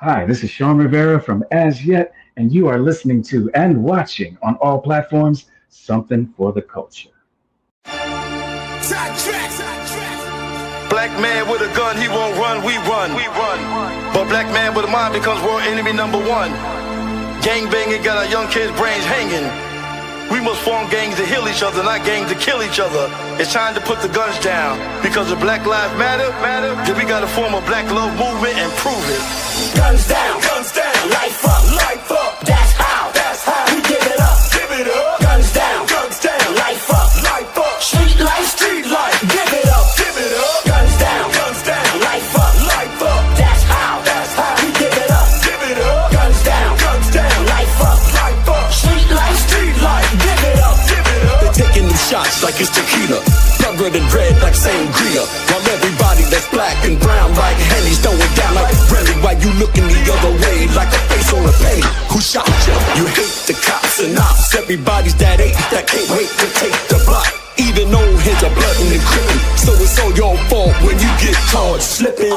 Hi, this is Sean Rivera from As Yet, and you are listening to and watching on all platforms Something for the Culture. Black man with a gun, he won't run, we run. But black man with a mind becomes world enemy number one. Gang banging got our young kids' brains hanging. We must form gangs to heal each other, not gangs to kill each other. It's time to put the guns down. Because if Black Lives Matter, then we gotta form a black love movement and prove it. Guns down, life up, that's how we give it up, Guns down, life up, street life, give it up, Guns down, life up, that's how we give it up, Guns down, life up, street life, give it up. They're taking them shots like it's tequila, blood and red like sangria, while everybody that's black and brown like Henny's throwing down like really. Why you looking the other way like a face on a penny? Who shot you? You hate the cops and ops. Everybody's that ain't that can't wait to take the block. Even old heads are blood and crippin', so it's all your fault when you get caught slipping.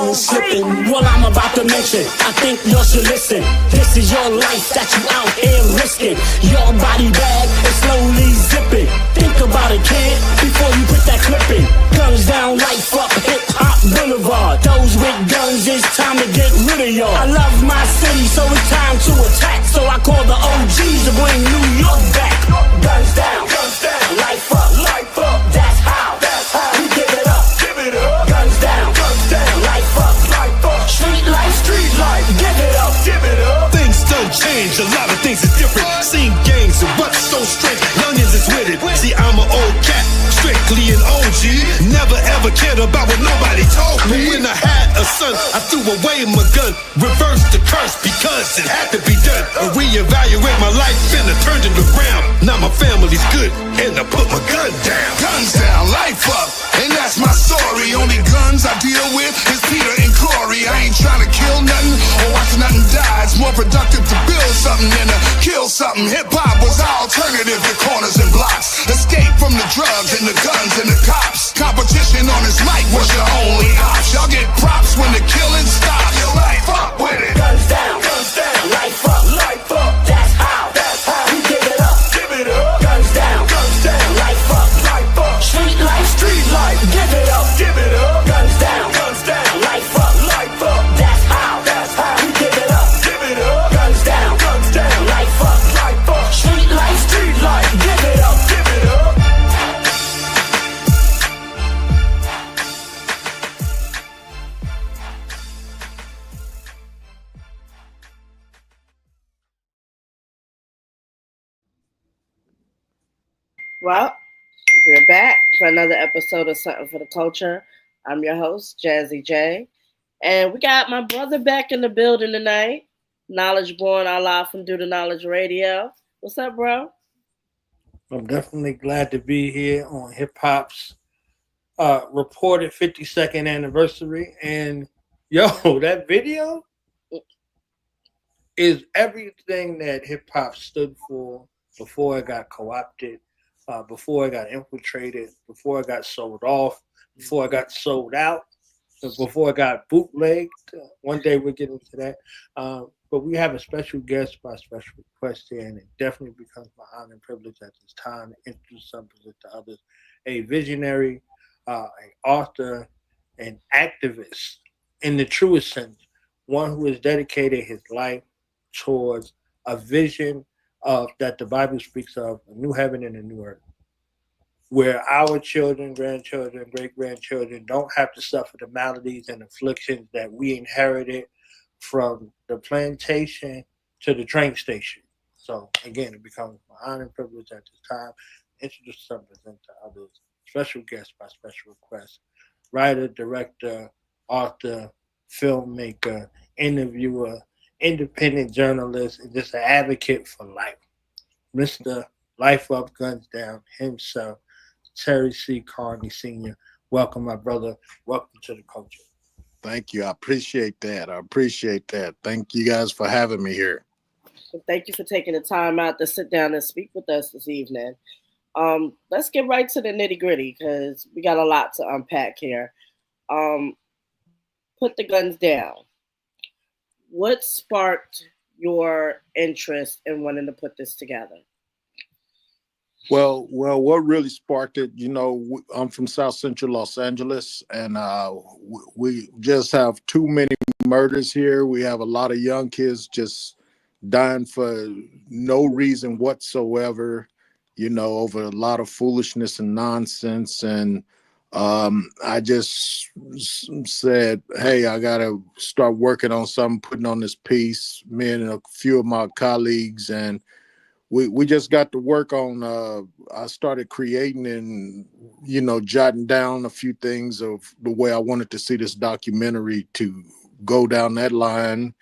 What I'm about to mention, I think you should listen. This is your life that you out here risking. Your body bag is slowly zipping. Think about it, kid, before you put that clip in. Guns down, life up, hip hop boulevard. Those with guns, it's time to get rid of y'all. I love my city, so it's time to attack. So I call the OGs to bring New York back. Guns down, life up, that's how we give it up, Guns down, life up, street life, give it up. Things don't change, a lot of things is different. Seen gangs and what's so strange, youngins is with it. See, I'm an old cat, strictly an OG. Never ever cared about what nobody told me. When I had a son, I threw away my gun, reversed the curse because it had to be done. I reevaluate my life and I turned it around. Now my family's good and I put my gun down. Guns down, life up, and that's my story. Only guns I deal with is Peter and Corey. I ain't trying to kill nothing or watch nothing die. It's more productive to build something than to kill something. Hip-hop was our alternative to corners and blocks. Escape from the drugs and the guns and the cops. Competition on this mic was your only option. Y'all get props when the killing stops. Your life up with it. Guns down, life up, that's how we give it up, Guns down, life up, street life, give it up, Guns down, life up, that's how we give it up, Guns down, life up, street life, give it up. Well, we're back for another episode of Something for the Culture. I'm your host, Jazzy J. And we got my brother back in the building tonight. Knowledge Born, our live from Do the Knowledge Radio. What's up, bro? I'm definitely glad to be here on hip hop's reported 52nd anniversary. And yo, that video is everything that hip hop stood for before it got co-opted, before it got infiltrated, before it got sold off, before it got sold out, before it got bootlegged. One day we'll get into that. But we have a special guest by special request here, and it definitely becomes my honor and privilege at this time to introduce some to others. A visionary, an author, an activist in the truest sense, one who has dedicated his life towards a vision of that the Bible speaks of, a new heaven and a new earth, where our children, grandchildren, great-grandchildren don't have to suffer the maladies and afflictions that we inherited from the plantation to the train station. So again, it becomes my honor and privilege at this time to introduce some present to others. Special guest by special request, writer, director, author, filmmaker, interviewer, independent journalist, and just an advocate for life. Mr. Life Up, Guns Down himself, Terry C. Carney Sr. Welcome, my brother. Welcome to the culture. Thank you. I appreciate that. Thank you guys for having me here. Thank you for taking the time out to sit down and speak with us this evening. Let's get right to the nitty gritty because we got a lot to unpack here. Put the guns down. what sparked your interest in wanting to put this together? Well, what really sparked it, I'm from South Central Los Angeles, and we just have too many murders here. We have a lot of young kids just dying for no reason whatsoever, over a lot of foolishness and nonsense. And I just said, hey, I got to start working on something, putting on this piece, me and a few of my colleagues, and we just got to work on I started creating and jotting down a few things of the way I wanted to see this documentary to go down that line.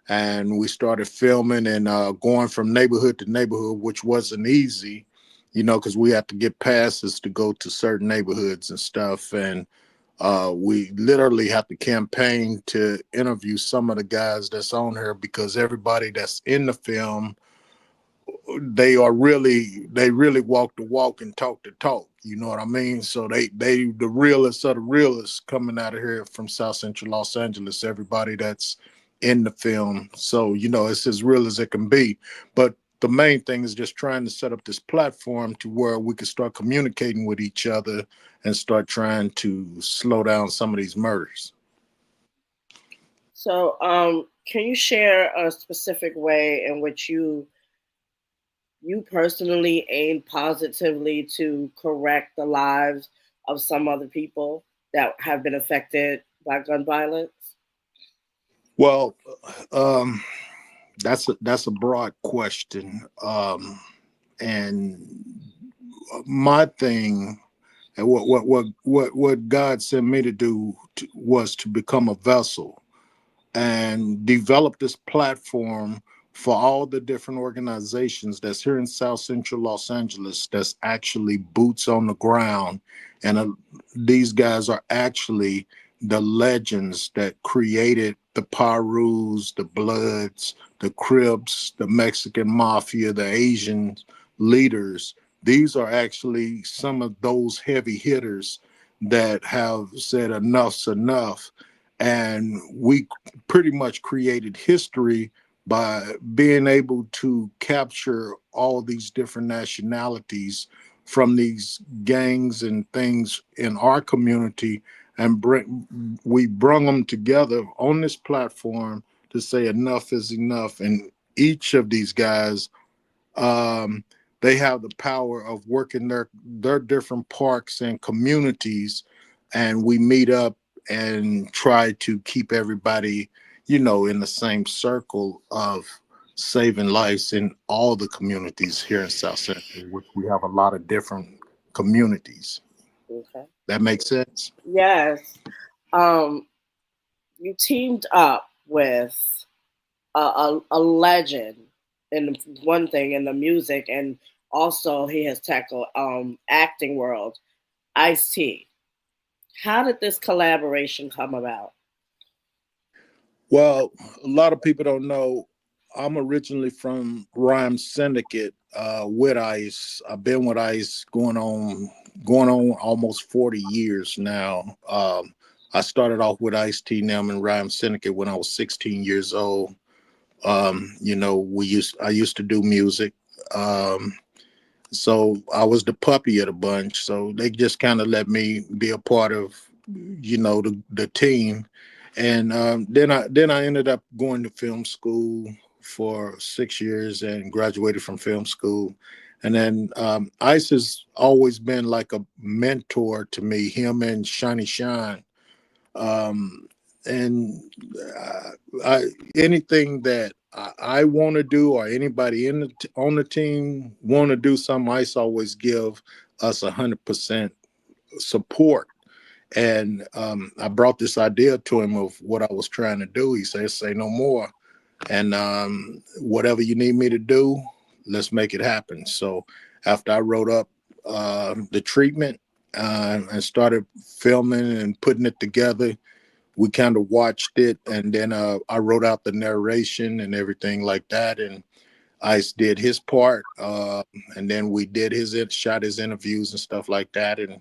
And we started filming and going from neighborhood to neighborhood, which wasn't easy, because we had to get passes to go to certain neighborhoods and stuff. And we literally have to campaign to interview some of the guys that's on here, because everybody that's in the film, they really walk the walk and talk the talk. You know what I mean? So they the realest of the realists coming out of here from South Central Los Angeles, everybody that's in the film. So, it's as real as it can be. But the main thing is just trying to set up this platform to where we can start communicating with each other and start trying to slow down some of these murders. So, can you share a specific way in which you personally aim positively to correct the lives of some other people that have been affected by gun violence? Well, that's a broad question. And my thing, and what God sent me to do was to become a vessel and develop this platform for all the different organizations that's here in South Central Los Angeles that's actually boots on the ground. And these guys are actually the legends that created the Pirus, the Bloods, the Crips, the Mexican Mafia, the Asian leaders. These are actually some of those heavy hitters that have said enough's enough. And we pretty much created history by being able to capture all these different nationalities from these gangs and things in our community, and we brung them together on this platform to say enough is enough. And each of these guys, they have the power of working their different parks and communities, and we meet up and try to keep everybody, in the same circle of saving lives in all the communities here in South Central, which we have a lot of different communities. Okay. That makes sense? Yes. You teamed up with a legend in one thing in the music, and also he has tackled acting world, Ice-T. How did this collaboration come about? Well, a lot of people don't know, I'm originally from Rhyme Syndicate with Ice. I've been with Ice going on almost 40 years now. I started off with Ice-T and Rhyme Syndicate when I was 16 years old. I used to do music. So I was the puppy of the bunch. So they just kind of let me be a part of, the team. And then I ended up going to film school for 6 years and graduated from film school. And then Ice has always been like a mentor to me, him and Shiny Shine. And anything that I want to do, or anybody on the team want to do something, Ice always give us 100% support. And I brought this idea to him of what I was trying to do. He said, say no more. And whatever you need me to do, let's make it happen. So after I wrote up the treatment and started filming and putting it together, we kind of watched it. And then I wrote out the narration and everything like that. And Ice did his part. And then we did shot his interviews and stuff like that. And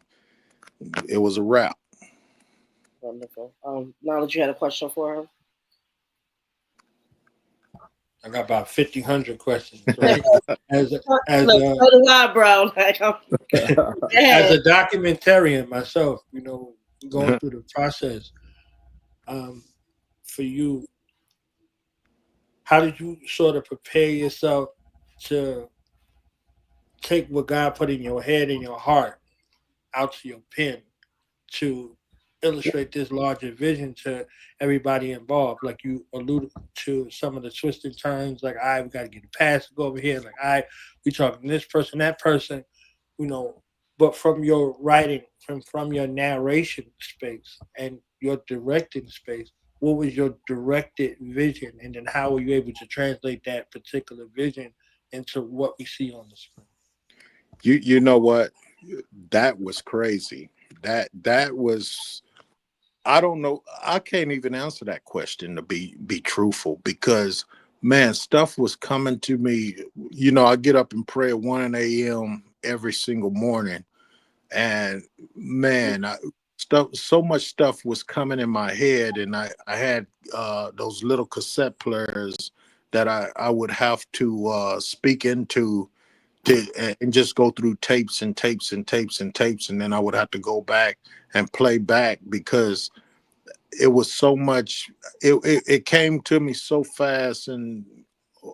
it was a wrap. Wonderful. Now that you had a question for her? I got about 1,500 questions, right? As a, as Look, a, so do I, bro. Like, as a documentarian myself, going through the process, for you, how did you sort of prepare yourself to take what God put in your head and your heart out to your pen to illustrate this larger vision to everybody involved? Like you alluded to some of the twisted turns, like, all right, we got to get a pass to go over here. Like, all right, we talking this person, that person, but from your writing, from your narration space and your directing space, what was your directed vision? And then how were you able to translate that particular vision into what we see on the screen? You know what? That was crazy. That was, I don't know. I can't even answer that question, to be truthful, because man, stuff was coming to me. I get up and pray at 1 a.m. every single morning, and man, so much stuff was coming in my head, and I had those little cassette players that I would have to speak into and just go through tapes and tapes and tapes and tapes, and then I would have to go back and play back because it was so much. It came to me so fast and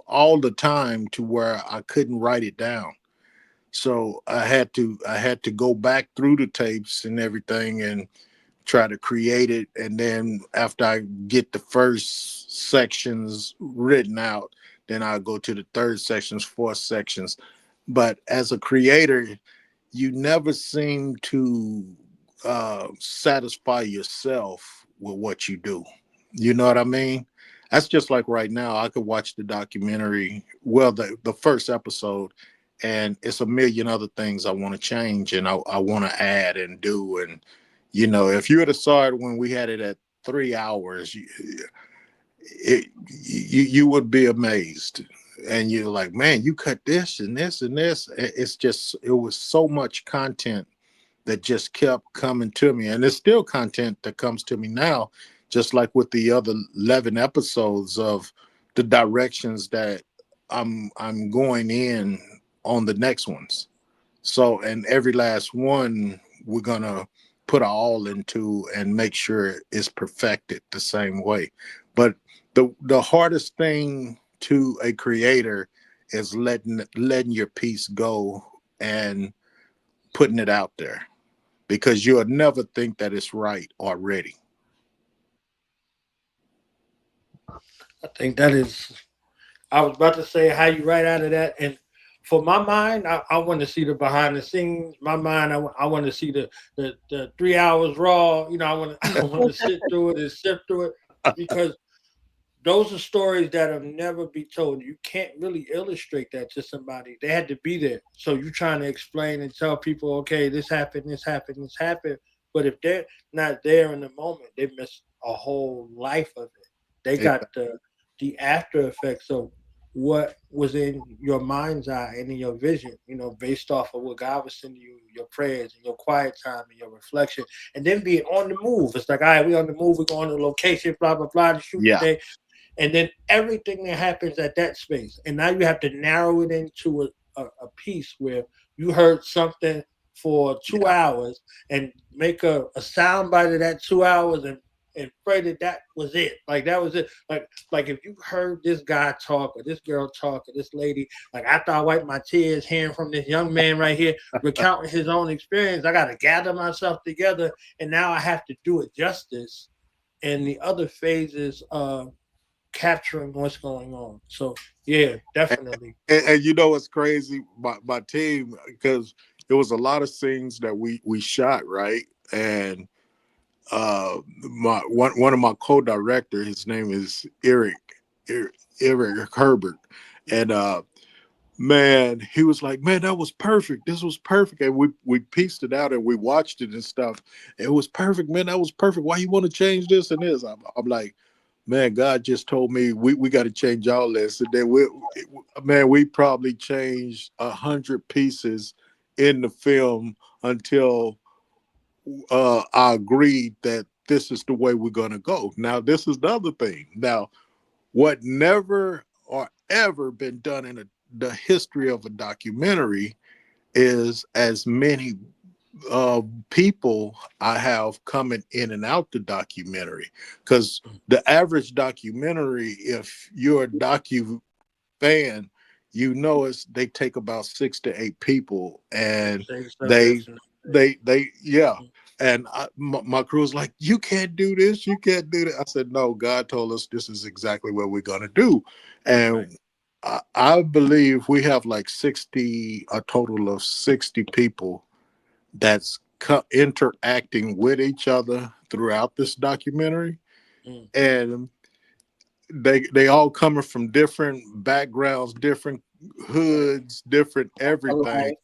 all the time to where I couldn't write it down. So I had to go back through the tapes and everything and try to create it. And then after I get the first sections written out, then I'll go to the third sections, fourth sections. But as a creator, you never seem to satisfy yourself with what you do. You know what I mean? That's just like right now. I could watch the documentary, well, the first episode, and it's a million other things I want to change and I want to add and do. And, if you would have saw it when we had it at 3 hours, you would be amazed. And you're like, man, you cut this and this and this. It was so much content that just kept coming to me. And there's still content that comes to me now, just like with the other 11 episodes of the directions that I'm going in on the next ones. So, and every last one, we're going to put our all into and make sure it's perfected the same way. But the hardest thing to a creator is letting your piece go and putting it out there, because you'll never think that it's right or ready. I think that is, I was about to say how you write out of that. And for my mind, I want to see the behind the scenes. My mind, I want to see the 3 hours raw. I want to sit through it and sift through it, because those are stories that'll never be told. You can't really illustrate that to somebody. They had to be there. So you're trying to explain and tell people, okay, this happened, this happened, this happened. But if they're not there in the moment, they miss a whole life of it. They got the after effects of what was in your mind's eye and in your vision, based off of what God was sending you, your prayers and your quiet time and your reflection, and then being on the move. It's like, all right, we on the move, we're going to location, blah, blah, blah, to shoot today. And then everything that happens at that space. And now you have to narrow it into a piece where you heard something for 2 hours and make a sound bite of that 2 hours and pray that was it. Like that was it. Like if you heard this guy talk or this girl talk or this lady, like after I wipe my tears hearing from this young man right here recounting his own experience, I got to gather myself together, and now I have to do it justice. And the other phases of capturing what's going on. So yeah, definitely. And what's crazy? My team, because there was a lot of scenes that we shot, right? And my one of my co-directors, his name is Eric Herbert, and man, he was like, man, that was perfect. This was perfect. And we pieced it out and we watched it and stuff. It was perfect, man. That was perfect. Why you want to change this and this? I'm like, man, God just told me we got to change all this. And then we probably changed 100 pieces in the film until I agreed that this is the way we're going to go. Now, this is the other thing. Now, what never or ever been done in the history of a documentary is as many people I have coming in and out the documentary. Because the average documentary, if you're a docu fan, you know they take about 6 to 8 people, and they yeah. And my crew was like, "You can't do this. You can't do that." I said, "No, God told us this is exactly what we're gonna do," and I believe we have like a total of 60 people that's interacting with each other throughout this documentary, and they all coming from different backgrounds, different hoods, different everything.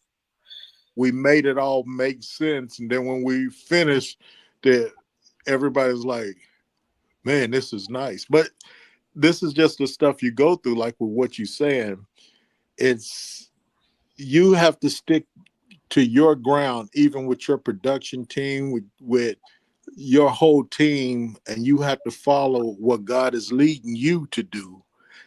We made it all make sense, and then when we finished, everybody's like, "Man, this is nice." But this is just the stuff you go through, like with what you're saying. It's you have to stick to your ground, even with your production team, with your whole team, and you have to follow what God is leading you to do.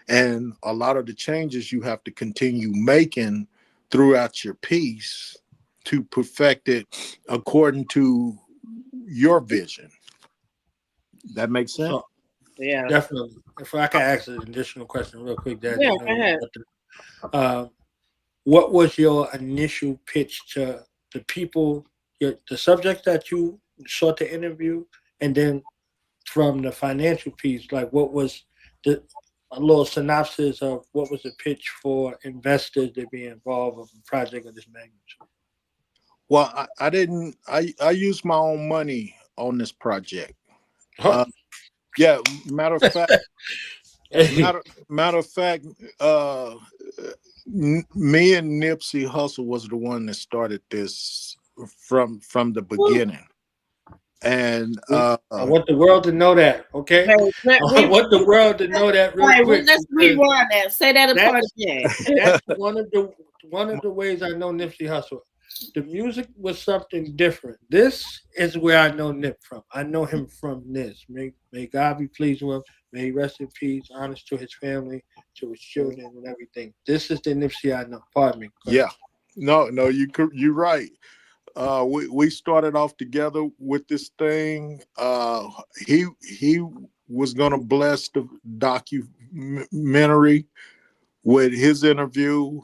And a lot of the changes you have to continue making throughout your piece to perfect it according to your vision. That makes sense? So, Yeah. definitely. If I can ask an additional question real quick, Dad. Yeah, go ahead. What was your initial pitch to the people, the subjects that you sought to interview, and then from the financial piece, like what was a little synopsis of what was the pitch for investors to be involved in a project of this magnitude? Well, I didn't. I used my own money on this project. Huh. Yeah, matter of fact, matter of fact, me and Nipsey Hussle was the one that started this from the beginning. And I want the world to know that, okay? I want the world to know that real quick. Let's rewind that. Say that part again. That's one of the ways I know Nipsey Hussle. The music was something different. This is where I know Nip from. I know him from this. May God be pleased with him. May he rest in peace, honest to his family, to his children, and everything. This is the Nipsey I know. Pardon me. Yeah. No, you're right. We started off together with this thing. He was gonna bless the documentary with his interview.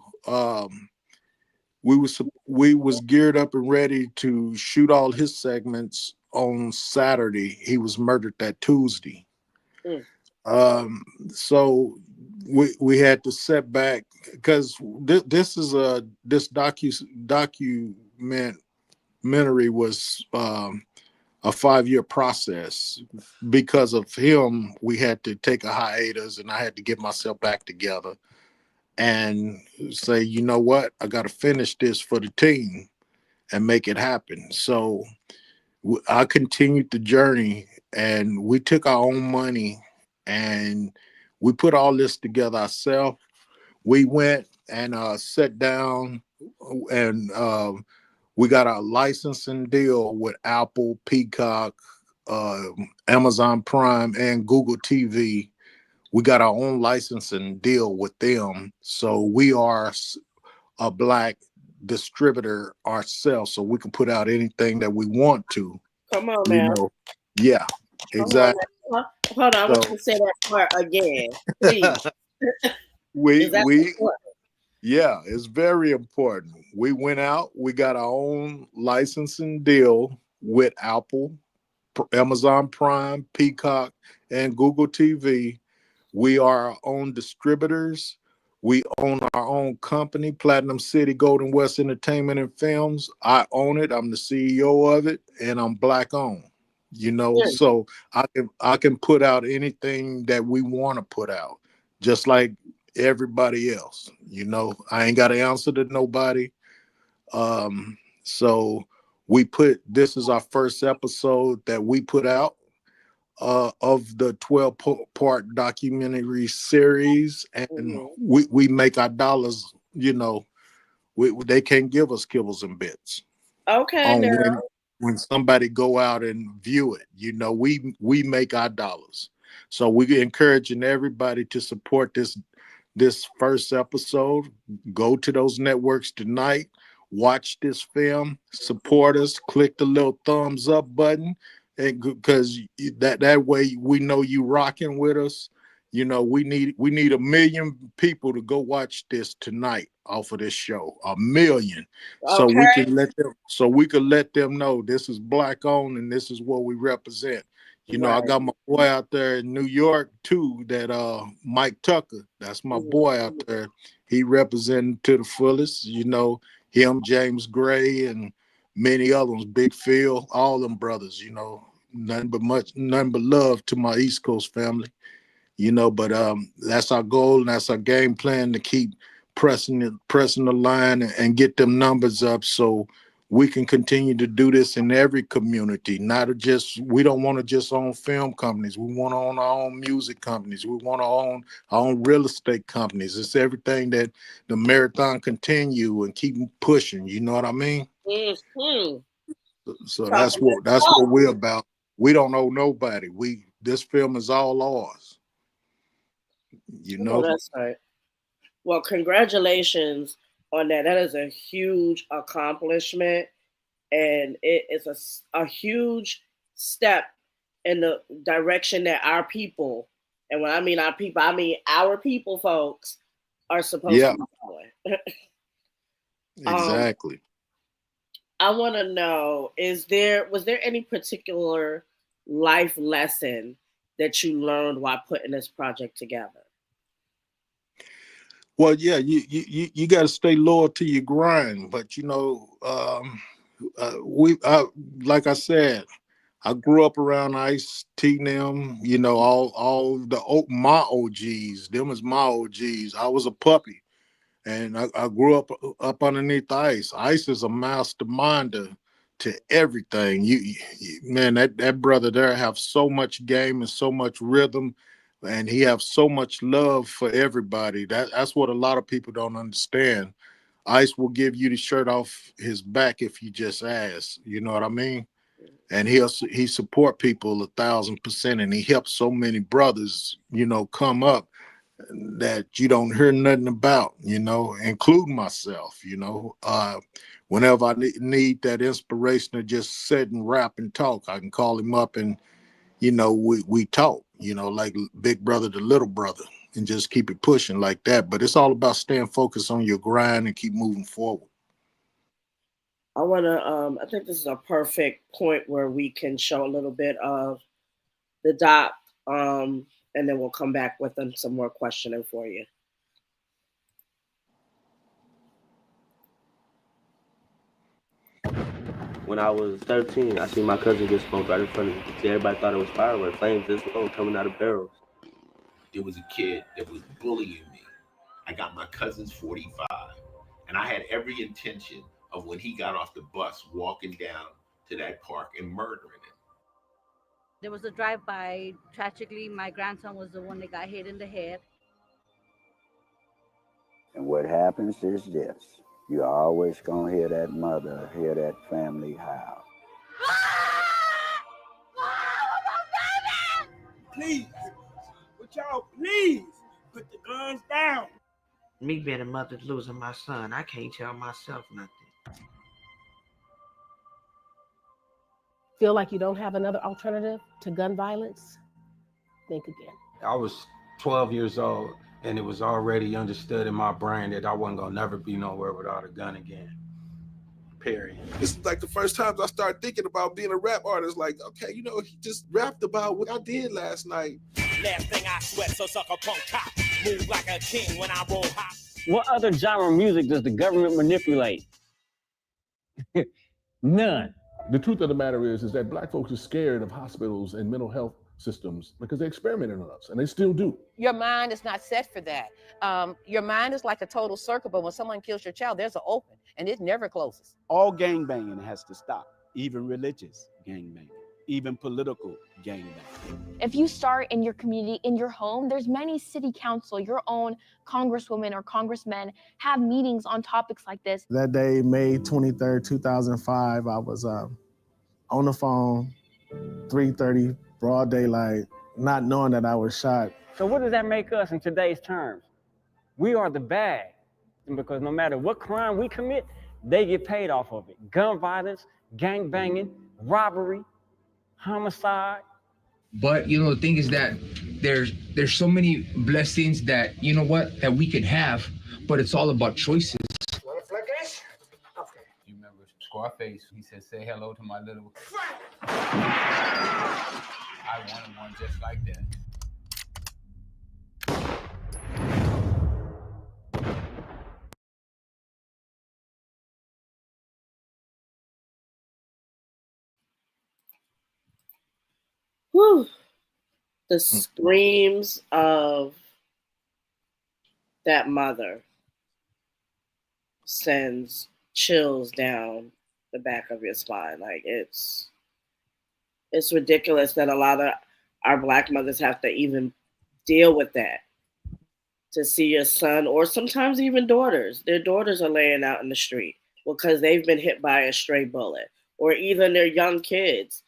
We was geared up and ready to shoot all his segments on Saturday. He was murdered that Tuesday. So we had to set back because this documentary was a 5-year process. Because of him, we had to take a hiatus, and I had to get myself back together and say, you know what, I got to finish this for the team and make it happen. So I continued the journey, and we took our own money and we put all this together ourselves. We went and sat down, and we got a licensing deal with Apple, Peacock, Amazon Prime, and Google TV. We got our own licensing deal with them. So we are a Black distributor ourselves, so we can put out anything that we want to. Come on, man. Yeah, exactly. Hold on, I want you to say that part again, please. Yeah, it's very important. We went out, we got our own licensing deal with Apple, Amazon Prime, Peacock, and Google TV. We are our own distributors. We own our own company, Platinum City Golden West Entertainment and Films. I own it. I'm the CEO of it, and I'm Black owned. So I can put out anything that we want to put out, just like everybody else. I ain't got to answer to nobody. So this is our first episode that we put out of the 12-part documentary series, and we make our dollars. They can't give us kibbles and bits. Okay. When somebody go out and view it, we make our dollars. So we're encouraging everybody to support this this first episode, go to those networks tonight, watch this film, support us, click the little thumbs up button, and because that way we know you rocking with us. You know, we need 1 million people to go watch this tonight off of this show. 1 million. So Okay. we can let them know this is Black owned and this is what we represent. You know, I got my boy out there in New York too, that Mike Tucker. That's my boy out there. He representing to the fullest. You know, him, James Gray, and many others, Big Phil, all them brothers, you know. Nothing but love to my East Coast family. You know, but that's our goal and that's our game plan, to keep pressing the line and get them numbers up so we can continue to do this in every community. We don't want to just own film companies. We want to own our own music companies. We want to own our own real estate companies. It's everything that the marathon continue and keep pushing. You know what I mean? Mm-hmm. So that's what we're about. We don't owe nobody. This film is all ours. You know, oh, that's right. Well, congratulations on that. That is a huge accomplishment, and it is a huge step in the direction that our people, and when I mean our people, I mean our people, folks, are supposed to be going. Exactly. I want to know, was there any particular life lesson that you learned while putting this project together? Well, yeah, you got to stay loyal to your grind. But, you know, like I said, I grew up around Ice, T-Nem, you know, all my OGs. Them is my OGs. I was a puppy, and I grew up underneath Ice. Ice is a masterminder to everything. Man, that brother there have so much game and so much rhythm. And he have so much love for everybody. That's what a lot of people don't understand. Ice will give you the shirt off his back if you just ask. You know what I mean? And he support people 1,000%, and he helps so many brothers, you know, come up that you don't hear nothing about, you know, including myself. You know, whenever I need that inspiration to just sit and rap and talk, I can call him up and, you know, we talk, you know, like big brother to little brother, and just keep it pushing like that. But it's all about staying focused on your grind and keep moving forward. I want to, I think this is a perfect point where we can show a little bit of the doc, and then we'll come back with some more questioning for you. When I was 13, I seen my cousin get smoked right in front of me. See, everybody thought it was fireworks, flames this long coming out of barrels. There was a kid that was bullying me. I got my cousin's 45, and I had every intention of, when he got off the bus, walking down to that park and murdering him. There was a drive-by. Tragically, my grandson was the one that got hit in the head. And what happens is this. You're always going to hear that mother, hear that family howl. Please, would y'all please put the guns down? Me being a mother losing my son, I can't tell myself nothing. Feel like you don't have another alternative to gun violence? Think again. I was 12 years old, and it was already understood in my brain that I wasn't gonna never be nowhere without a gun again. Period. This is like the first time I started thinking about being a rap artist. Like, okay, you know, he just rapped about what I did last night. Last thing I sweat, so suck a punk cop. Move like a king when I roll hop. What other genre of music does the government manipulate? None. The truth of the matter is that Black folks are scared of hospitals and mental health systems because they experimented on us, and they still do. Your mind is not set for that. Your mind is like a total circle, but when someone kills your child, there's an open, and it never closes. All gangbanging has to stop, even religious gangbanging, even political gangbanging. If you start in your community, in your home, there's many city council, your own congresswomen or congressmen have meetings on topics like this. That day, May 23rd, 2005, I was on the phone, 3:30, broad daylight, not knowing that I was shot. So what does that make us in today's terms? We are the bag, because no matter what crime we commit, they get paid off of it. Gun violence, gang banging, robbery, homicide. But the thing is that there's so many blessings that that we could have, but it's all about choices. You remember Scarface? He said, "Say hello to my little." I wanted one just like that. Whew. The screams of that mother sends chills down the back of your spine. Like it's ridiculous that a lot of our Black mothers have to even deal with that. To see your son, or sometimes even daughters, their daughters are laying out in the street because they've been hit by a stray bullet, or even their young kids.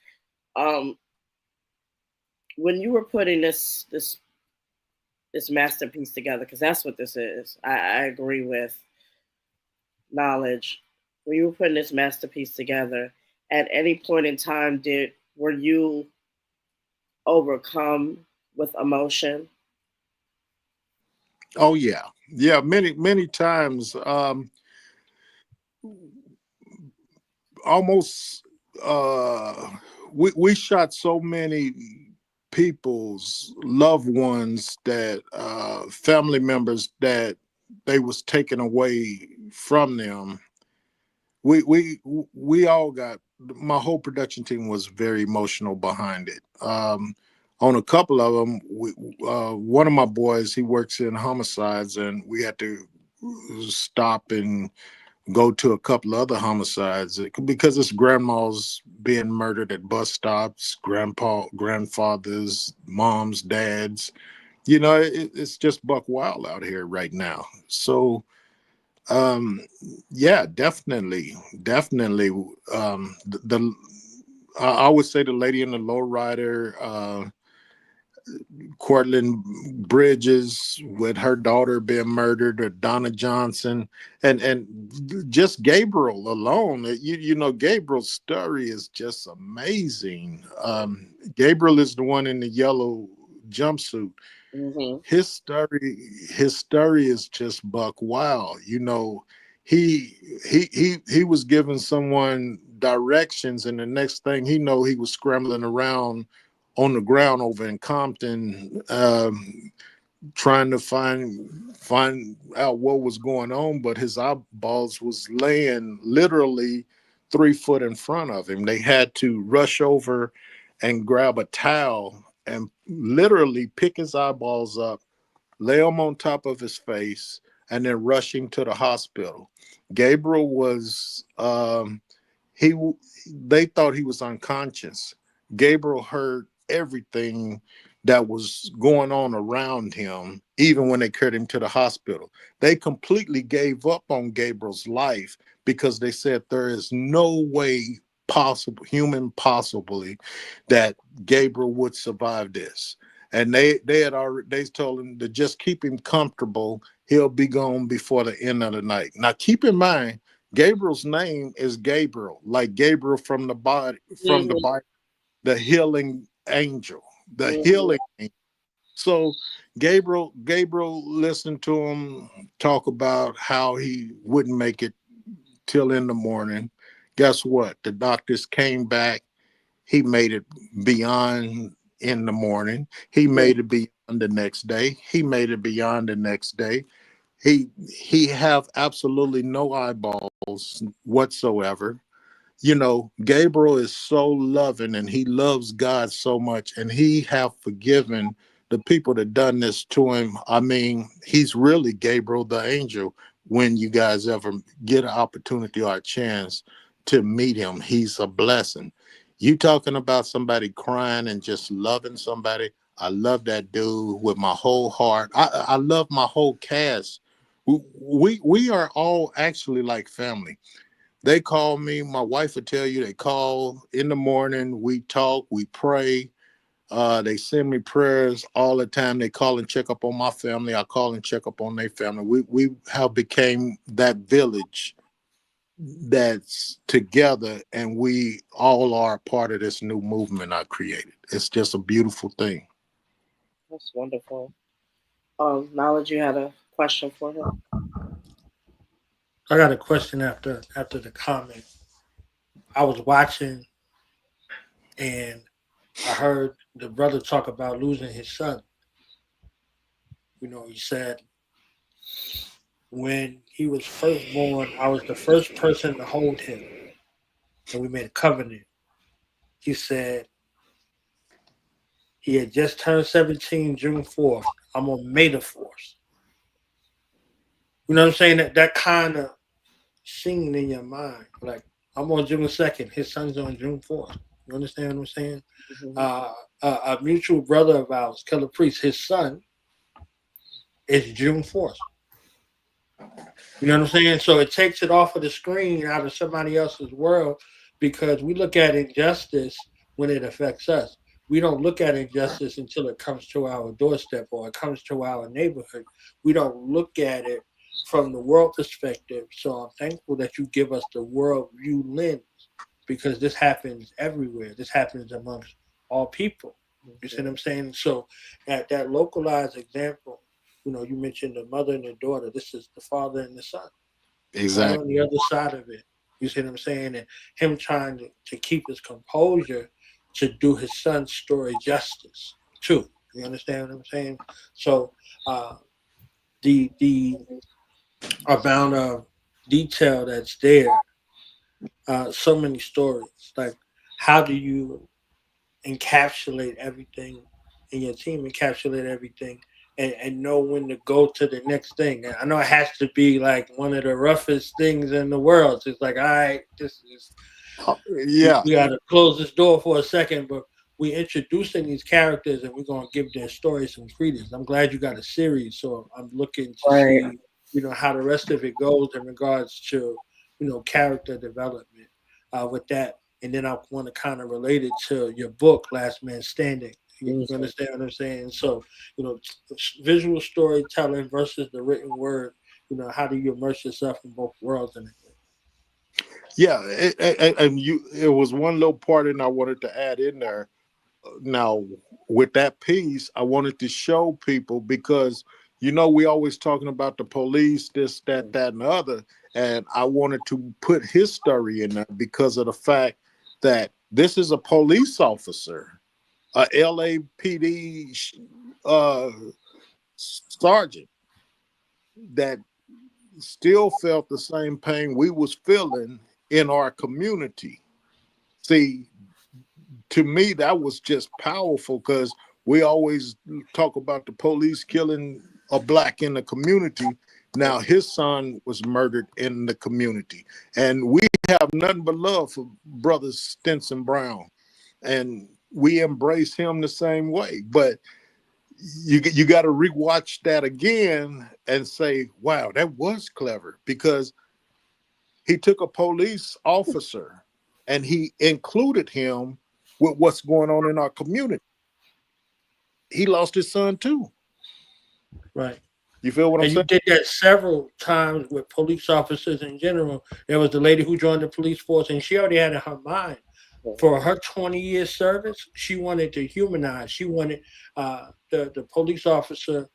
When you were putting this masterpiece together, because that's what this is, I agree with Knowledge. When you were putting this masterpiece together, at any point in time, were you overcome with emotion? Oh yeah, many times. Almost. We shot so many people's loved ones, that family members, that they was taken away from them. We all got, my whole production team was very emotional behind it. On a couple of them, one of my boys, he works in homicides, and we had to stop and go to a couple other homicides because it's grandmas being murdered at bus stops, grandfathers, moms, dads. It's just buck wild out here right now. So yeah, definitely. I would say the lady in the lowrider, Cortland Bridges, with her daughter being murdered, or Donna Johnson, and just Gabriel alone. Gabriel's story is just amazing. Gabriel is the one in the yellow jumpsuit. Mm-hmm. His story is just buck wild. He was giving someone directions, and the next thing he was scrambling around on the ground over in Compton, trying to find out what was going on, but his eyeballs was laying literally 3 foot in front of him. They had to rush over and grab a towel and literally pick his eyeballs up, lay them on top of his face, and then rush him to the hospital. Gabriel was, they thought he was unconscious. Gabriel heard everything that was going on around him, even when they carried him to the hospital. They completely gave up on Gabriel's life because they said there is no way possibly, that Gabriel would survive this. And they told him to just keep him comfortable. He'll be gone before the end of the night. Now, keep in mind, Gabriel's name is Gabriel, like Gabriel from the Bible, the healing angel, the healing angel. So Gabriel listened to him talk about how he wouldn't make it till in the morning. Guess what? The doctors came back. He made it beyond in the morning. He made it beyond the next day. He made it beyond the next day. He have absolutely no eyeballs whatsoever. Gabriel is so loving, and he loves God so much, and he have forgiven the people that done this to him. I mean, he's really Gabriel the angel. When you guys ever get an opportunity or a chance to meet him, he's a blessing. You talking about somebody crying and just loving somebody. I love that dude with my whole heart. I love my whole cast. We are all actually like family. They call me, my wife will tell you, they call in the morning, we talk, we pray. They send me prayers all the time. They call and check up on my family. I call and check up on their family. We have became that village that's together, and we all are a part of this new movement I created. It's just a beautiful thing. That's wonderful. Knowledge, you had a question for him. I got a question after the comment. I was watching, and I heard the brother talk about losing his son. You know, he said when he was first born, I was the first person to hold him, and we made a covenant. He said he had just turned 17 June 4th. I'm on May the 4th. You know what I'm saying? That kind of scene in your mind. Like, I'm on June 2nd. His son's on June 4th. You understand what I'm saying? Mm-hmm. A mutual brother of ours, Killer Priest, his son is June 4th. You know what I'm saying? So it takes it off of the screen, out of somebody else's world, because we look at injustice when it affects us. We don't look at injustice until it comes to our doorstep or it comes to our neighborhood. We don't look at it from the world perspective. So I'm thankful that you give us the world view lens, because this happens everywhere. This happens amongst all people. You see what I'm saying? So at that localized example, you know, you mentioned the mother and the daughter. This is the father and the son. Exactly. Right on the other side of it. You see what I'm saying? And him trying to keep his composure to do his son's story justice too. You understand what I'm saying? So the amount of detail that's there, so many stories. Like, how do you encapsulate everything in your team, encapsulate everything, and know when to go to the next thing? And I know it has to be like one of the roughest things in the world. It's like, all right, this is, yeah, we got to close this door for a second, but we introducing these characters and we're going to give their story some credence. I'm glad you got a series, so I'm looking to see, you know, how the rest of it goes in regards to, you know, character development with that. And then I want to kind of relate it to your book, Last Man Standing. You understand what I'm saying? So, you know, visual storytelling versus the written word, you know, how do you immerse yourself in both worlds? And yeah, and it was one little part and I wanted to add in there. Now, with that piece, I wanted to show people, because, you know, we always talking about the police, this, that, and the other. And I wanted to put his story in there because of the fact that this is a police officer, a LAPD sergeant, that still felt the same pain we was feeling in our community. See, to me, that was just powerful, because we always talk about the police killing a black in the community. Now his son was murdered in the community, and we have nothing but love for Brother Stinson Brown, and we embrace him the same way. But you got to rewatch that again and say, wow, that was clever, because he took a police officer and he included him with what's going on in our community. He lost his son too. right. You feel what I'm And saying? you did that several times with police officers in general. There was the lady who joined the police force, and she already had in her mind, for her 20-year service, she wanted to humanize. She wanted the police officer,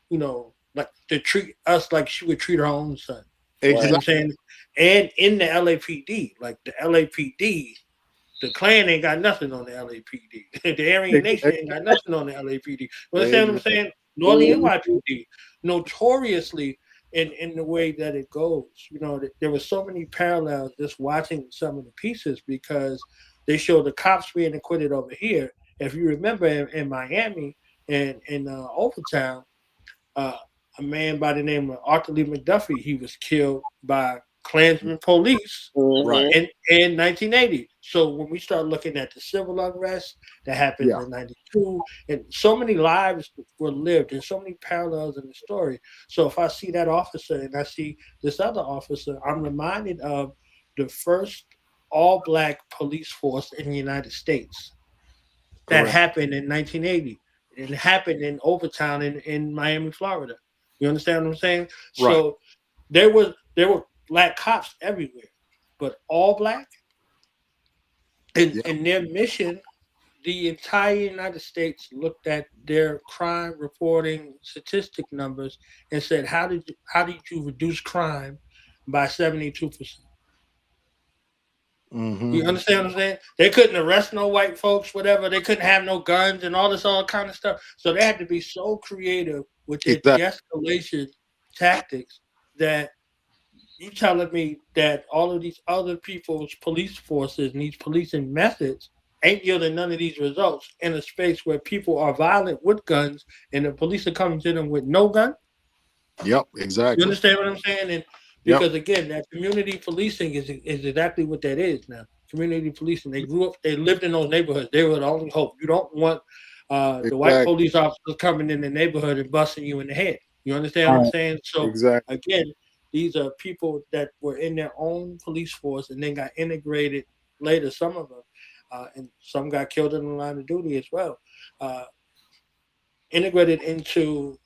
you know, like to treat us like she would treat her own son. You know what I'm saying? And in the LAPD, like the LAPD, the Klan ain't got nothing on the LAPD. The Aryan Nation ain't got nothing on the LAPD. You understand what I'm saying? Nor the NYPD. Notoriously, in the way that it goes, you know, there were so many parallels just watching some of the pieces, because they show the cops being acquitted over here. If you remember in Miami and in Overtown, a man by the name of Arthur Lee McDuffie, he was killed by Klansman police in 1980. So when we start looking at the civil unrest that happened in 92, and so many lives were lived and so many parallels in the story. So if I see that officer and I see this other officer, I'm reminded of the first all-black police force in the United States. that Correct. happened in 1980. It happened in Overtown in Miami, Florida. You understand what I'm saying? Right. So there were black cops everywhere, but all black. And their mission, the entire United States looked at their crime reporting statistic numbers and said, how did you reduce crime by 72%? Mm-hmm. You understand what I'm saying? They couldn't arrest no white folks, whatever. They couldn't have no guns and all this all kind of stuff. So they had to be so creative with their de-escalation tactics that you telling me that all of these other people's police forces and these policing methods ain't yielding none of these results in a space where people are violent with guns and the police are coming to them with no gun? Yep, exactly. You understand what I'm saying? And Yep. because again, that community policing is exactly what that is now. Community policing. They grew up, they lived in those neighborhoods. They were the only hope. You don't want the white police officers coming in the neighborhood and busting you in the head. You understand what I'm saying? So Exactly. again, these are people that were in their own police force and then got integrated later, some of them, and some got killed in the line of duty as well. Integrated into,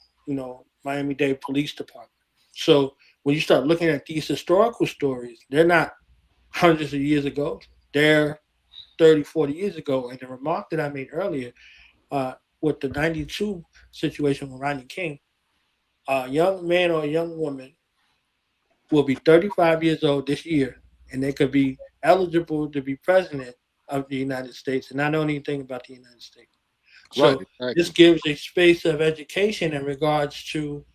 Miami-Dade Police Department. So when you start looking at these historical stories, they're not hundreds of years ago. They're 30, 40 years ago. And the remark that I made earlier with the 92 situation with Rodney King, a young man or a young woman will be 35 years old this year, and they could be eligible to be president of the United States and not know anything about the United States. So Right, exactly. this gives a space of education in regards to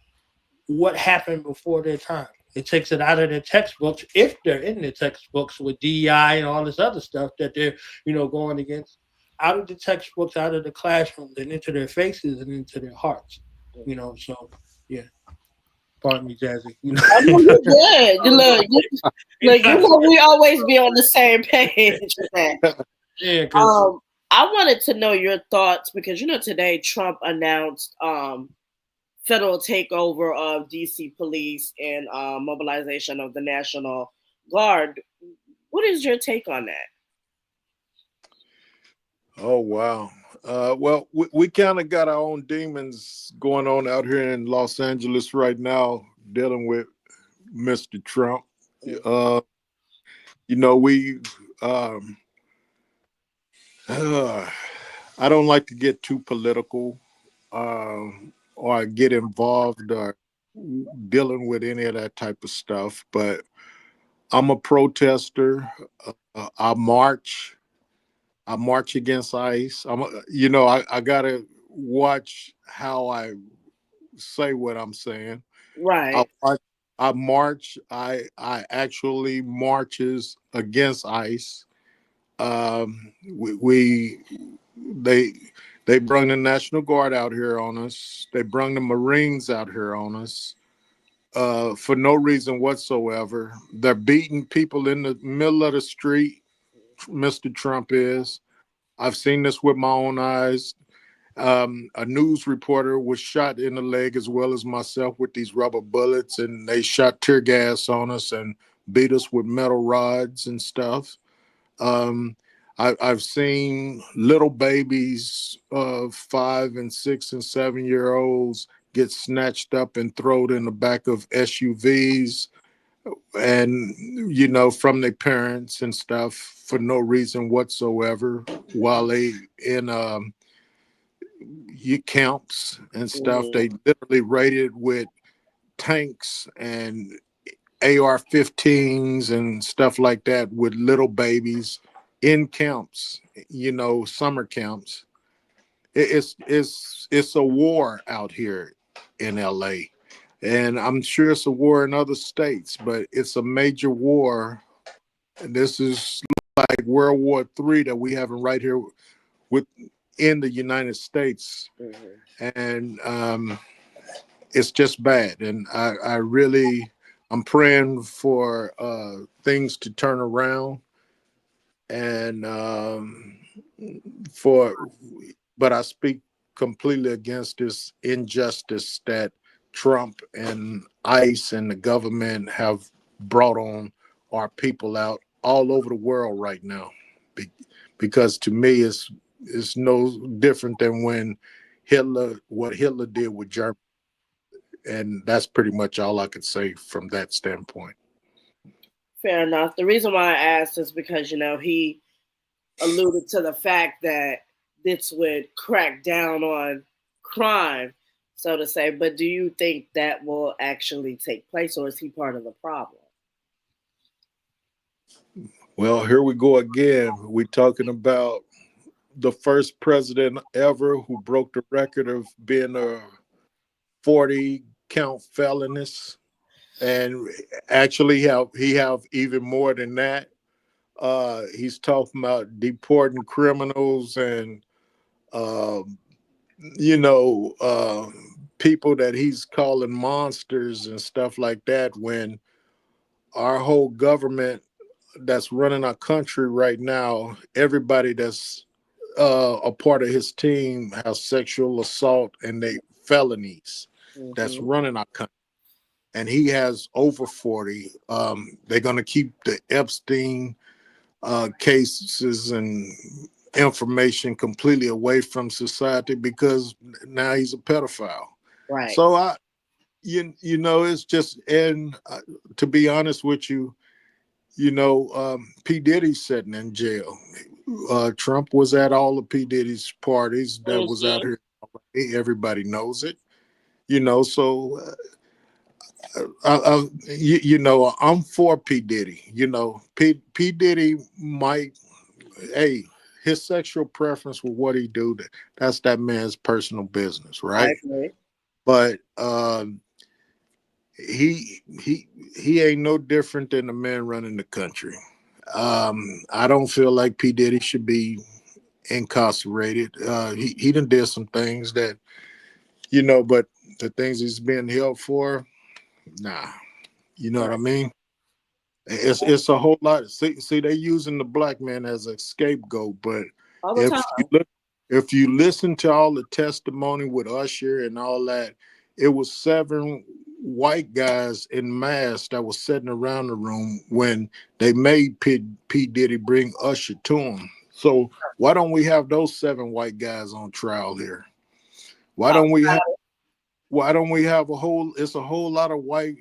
what happened before their time. It takes it out of their textbooks, if they're in their textbooks with DEI and all this other stuff that they're, going against, out of the textbooks, out of the classrooms, and into their faces and into their hearts. So yeah. Pardon me, Jazzy. I know you're good. Look, we always be on the same page. Yeah. I wanted to know your thoughts because today Trump announced federal takeover of DC police and mobilization of the National Guard. What is your take on that? Oh, wow. Well, we kind of got our own demons going on out here in Los Angeles right now, dealing with Mr. Trump. I don't like to get too political or get involved or dealing with any of that type of stuff, but I'm a protester. I march against ICE. I gotta watch how I say what I'm saying. Right. I march. I actually marches against ICE. They brung the National Guard out here on us. They brung the Marines out here on us for no reason whatsoever. They're beating people in the middle of the street. Mr. Trump is. I've seen this with my own eyes. A news reporter was shot in the leg as well as myself with these rubber bullets, and they shot tear gas on us and beat us with metal rods and stuff. I've seen little babies of 5 and 6 and 7 year olds get snatched up and thrown in the back of SUVs and from their parents and stuff for no reason whatsoever while they in camps and stuff. They literally raided with tanks and AR-15s and stuff like that with little babies in camps, summer camps. It's a war out here in LA. And I'm sure it's a war in other states, but it's a major war. And this is like World War III that we have right here in the United States. And it's just bad. And I'm praying for things to turn around but I speak completely against this injustice that Trump and ICE and the government have brought on our people out all over the world right now. Because to me, is no different than when what Hitler did with Germany. And that's pretty much all I could say from that standpoint. Fair enough. The reason why I asked is because, he alluded to the fact that this would crack down on crime, so to say. But do you think that will actually take place, or is he part of the problem? Well, here we go again. We're talking about the first president ever who broke the record of being a 40 count felonist, and actually he have even more than that. He's talking about deporting criminals and people that he's calling monsters and stuff like that, when our whole government that's running our country right now, everybody that's a part of his team has sexual assault and they felonies that's running our country. And he has over 40. They're going to keep the Epstein cases and information completely away from society because now he's a pedophile. Right. So it's just, and to be honest with you, P. Diddy's sitting in jail. Trump was at all of P. Diddy's parties that was out here. Everybody knows it, so I'm for P. Diddy. P. Diddy might, his sexual preference with what he do, that's that man's personal business, right? But he ain't no different than the man running the country. I don't feel like P. Diddy should be incarcerated. He done did some things that, but the things he's being held for, nah. You know what I mean? It's a whole lot. See, they using the black man as a scapegoat, but if you listen to all the testimony with Usher and all that, it was 7 white guys in masks that was sitting around the room when they made P. Diddy bring Usher to him. So why don't we have those 7 white guys on trial here? Why don't we have it's a whole lot of white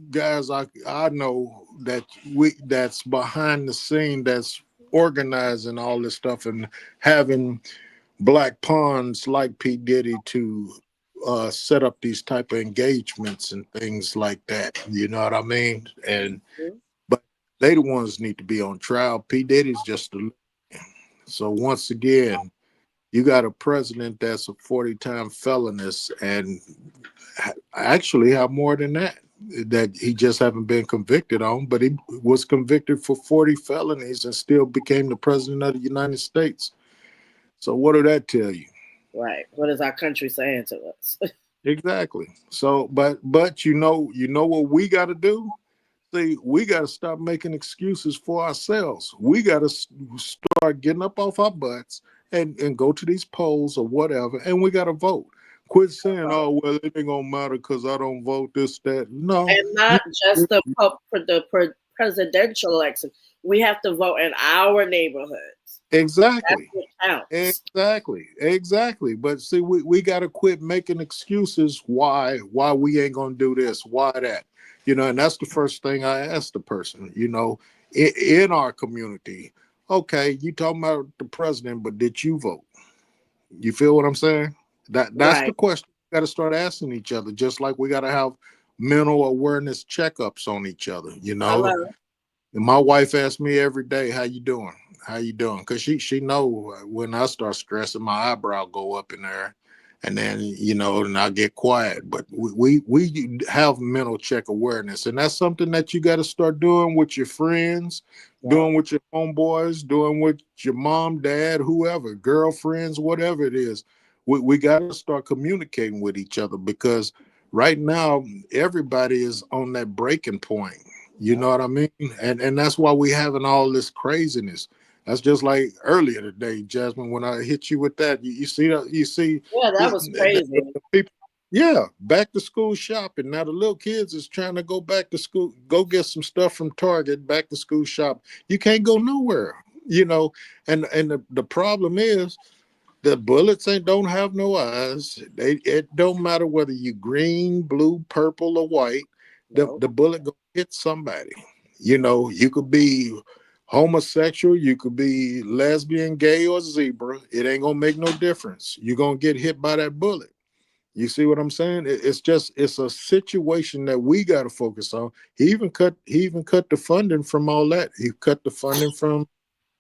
guys I know that's behind the scene, that's organizing all this stuff and having black pawns like P. Diddy to set up these type of engagements and things like that. You know what I mean? And but they the ones need to be on trial. P. Diddy's just a. So once again, you got a president that's a 40-time felonist, and actually have more than that he just haven't been convicted on, but he was convicted for 40 felonies and still became the president of the United States. So what did that tell you? Right. What is our country saying to us? Exactly. So, but you know what we got to do? See, we got to stop making excuses for ourselves. We got to start getting up off our butts and go to these polls or whatever, and we got to vote. Quit saying, "Oh, well, it ain't gonna matter because I don't vote this, that." No, and not just the presidential election. We have to vote in our neighborhoods. Exactly. That's what counts. Exactly. But see, we got to quit making excuses why we ain't gonna do this, why that. And that's the first thing I asked the person. In our community, okay, you talking about the president, but did you vote? You feel what I'm saying? That's the question we got to start asking each other, just like we got to have mental awareness checkups on each other. And my wife asks me every day, how you doing? Because she know when I start stressing, my eyebrow go up in there, and then and I get quiet. But we have mental check awareness, and that's something that you got to start doing with your friends, doing with your homeboys, doing with your mom, dad, whoever, girlfriends, whatever it is. We got to start communicating with each other, because right now everybody is on that breaking point. You know what I mean? And that's why we having all this craziness. That's just like earlier today, Jasmine, when I hit you with that. You see that? Yeah, that was crazy. People, back to school shopping. Now the little kids is trying to go back to school, go get some stuff from Target, back to school shop. You can't go nowhere, and the problem is The bullets don't have no eyes. It don't matter whether you green, blue, purple, or white. The bullet gonna hit somebody. You know, you could be homosexual, you could be lesbian, gay, or zebra. It ain't gonna make no difference. You're gonna get hit by that bullet. You see what I'm saying? It's a situation that we got to focus on. He even cut the funding from all that. He cut the funding from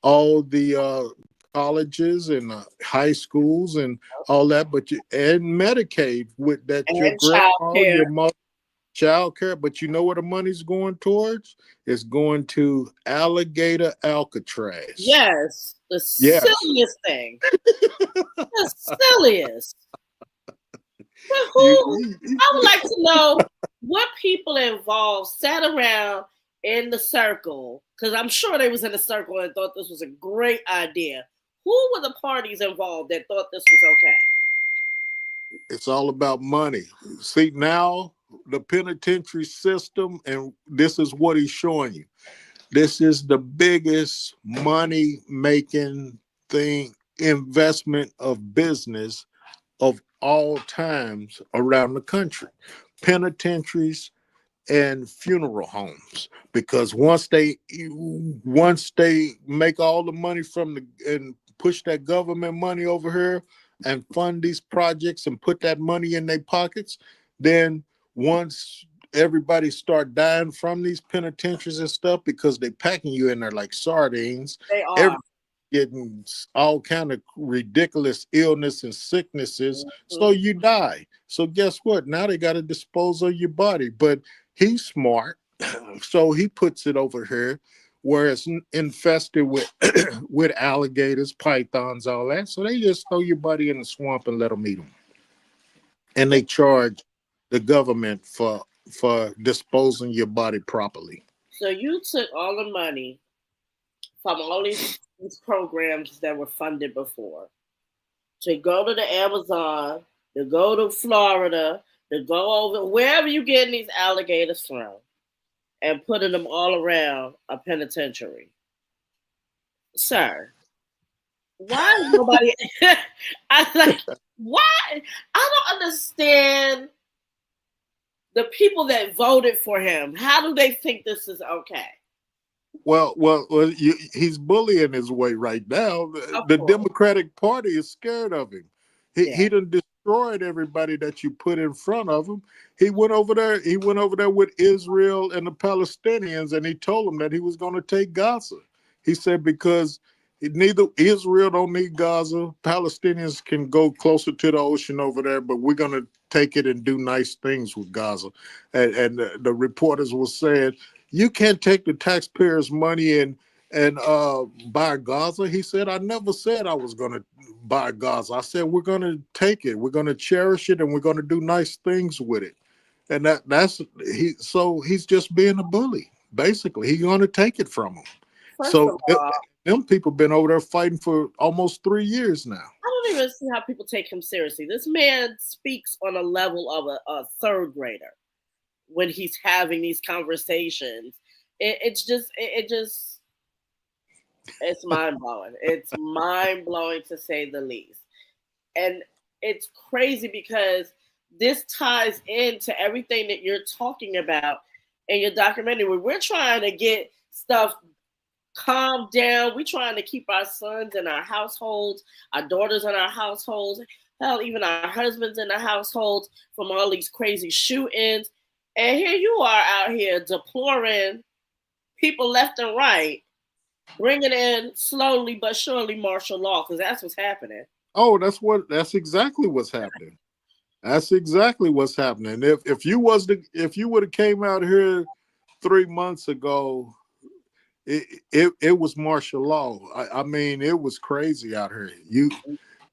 all the colleges and high schools and all that, and Medicaid with that, And your child grandma, care. your mother, child care. But you know where the money's going towards? It's going to alligator Alcatraz. Yes, the Yes. silliest thing. The silliest. But I would like to know what people involved sat around in the circle, because I'm sure they was in the circle and thought this was a great idea. Who were the parties involved that thought this was okay? It's all about money. See, now the penitentiary system, and this is what he's showing you. This is the biggest money-making investment of business of all times around the country. Penitentiaries and funeral homes, because once they make all the money and push that government money over here and fund these projects and put that money in their pockets, then once everybody start dying from these penitentiaries and stuff, because they packing you in there like sardines, they are getting all kind of ridiculous illness and sicknesses, so you die. So guess what? Now they got to dispose of your body. But he's smart, so he puts it over here where it's infested with with alligators, pythons, all that. So they just throw your body in the swamp and let them eat them. And they charge the government for disposing your body properly. So you took all the money from all these programs that were funded before to go to the Amazon, to go to Florida, to go over wherever you getting these alligators from, and putting them all around a penitentiary. Sir, why is nobody? Why? I don't understand the people that voted for him. How do they think this is okay? Well, he's bullying his way right now. The Democratic Party is scared of him. He done destroyed everybody that you put in front of him. He went over there. He went over there with Israel and the Palestinians, and he told them that he was going to take Gaza. He said because neither Israel don't need Gaza, Palestinians can go closer to the ocean over there, but we're going to take it and do nice things with Gaza. And the reporters were saying, you can't take the taxpayers' money and buy Gaza. He said, I never said I was going to buy Gaza. I said, we're going to take it. We're going to cherish it, and we're going to do nice things with it. And so he's just being a bully. Basically, he's going to take it from him. First of all, them people been over there fighting for almost 3 years now. I don't even see how people take him seriously. This man speaks on a level of a third grader when he's having these conversations. It's mind-blowing. It's mind-blowing to say the least. And it's crazy because this ties into everything that you're talking about in your documentary, where we're trying to get stuff calmed down. We're trying to keep our sons in our households, our daughters in our households, hell, even our husbands in the households from all these crazy shootings. And here you are out here deploring people left and right, bringing in slowly but surely martial law, because that's what's happening. Oh, that's exactly what's happening. That's exactly what's happening. If you would have came out here 3 months ago, it was martial law. I mean, it was crazy out here.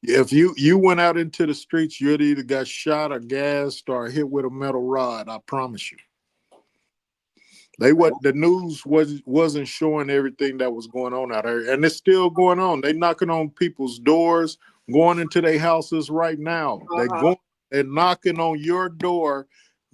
If you went out into the streets, you'd either got shot or gassed or hit with a metal rod. I promise you. The news wasn't showing everything that was going on out there, and it's still going on. They knocking on people's doors, going into their houses right now. They're knocking on your door,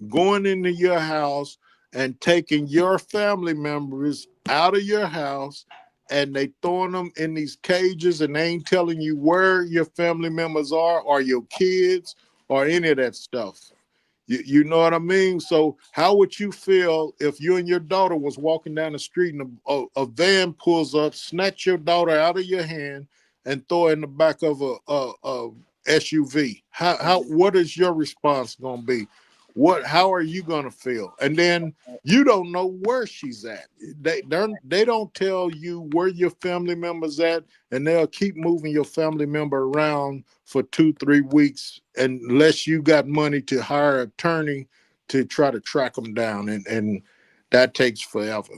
going into your house, and taking your family members out of your house and they throwing them in these cages, and they ain't telling you where your family members are or your kids or any of that stuff. You know what I mean? So how would you feel if you and your daughter was walking down the street and a van pulls up, snatch your daughter out of your hand, and throw her in the back of a SUV? What is your response gonna be? How are you gonna feel? And then you don't know where she's at. They don't tell you where your family member's at, and they'll keep moving your family member around for 2-3 weeks unless you got money to hire an attorney to try to track them down, and that takes forever.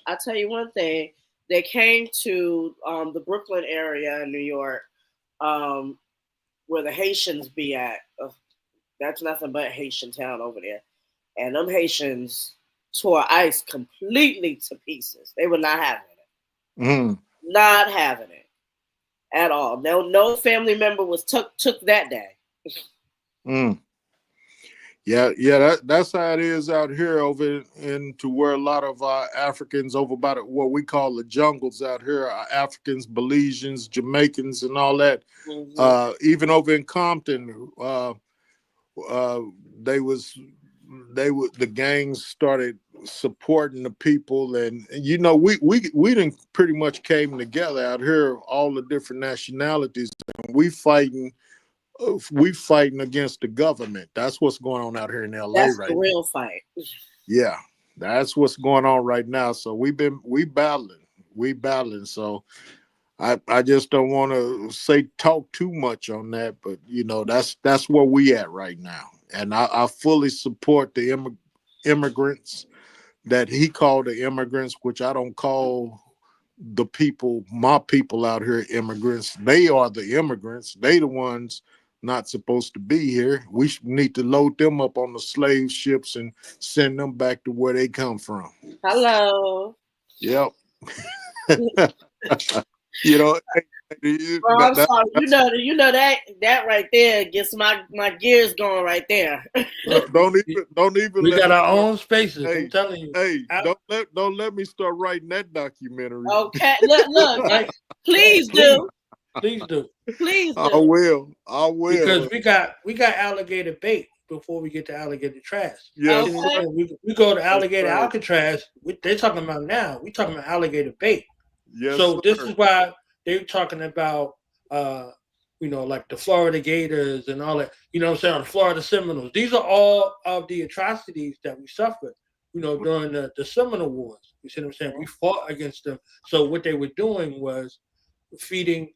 I'll tell you one thing. They came to the Brooklyn area in New York, where the Haitians be at. That's nothing but Haitian town over there. And them Haitians tore ICE completely to pieces. They were not having it. Not having it at all. No family member was took that day. Yeah, that's how it is out here over into where a lot of Africans over by what we call the jungles out here, Africans, Belizeans, Jamaicans, and all that. Even over in Compton, the gangs started supporting the people, and you know we didn't pretty much came together out here, all the different nationalities, and we fighting against the government. That's what's going on out here in LA. That's right the now. real fight. Yeah, that's what's going on right now. So we battling. So I just don't want to talk too much on that, but you know that's where we at right now. And I fully support the immigrants that he called the immigrants, which I don't call the people, my people out here, immigrants. They are the immigrants. They the ones not supposed to be here. We need to load them up on the slave ships and send them back to where they come from. Hello. Yep. You know, I'm sorry. You know that right there gets my gears going right there. Don't even. We got our own spaces. I'm telling you. Hey, don't let me start writing that documentary. Okay, look. Please do. Please do. Please do. I will. Because we got alligator bait before we get to alligator trash. Yes. We go to alligator Alcatraz. They're talking about now. We're talking about alligator bait. Yes. So this is why they're talking about like the Florida Gators and all that, you know what I'm saying, the Florida Seminoles. These are all of the atrocities that we suffered, during the Seminole Wars. You see what I'm saying? We fought against them. So what they were doing was feeding,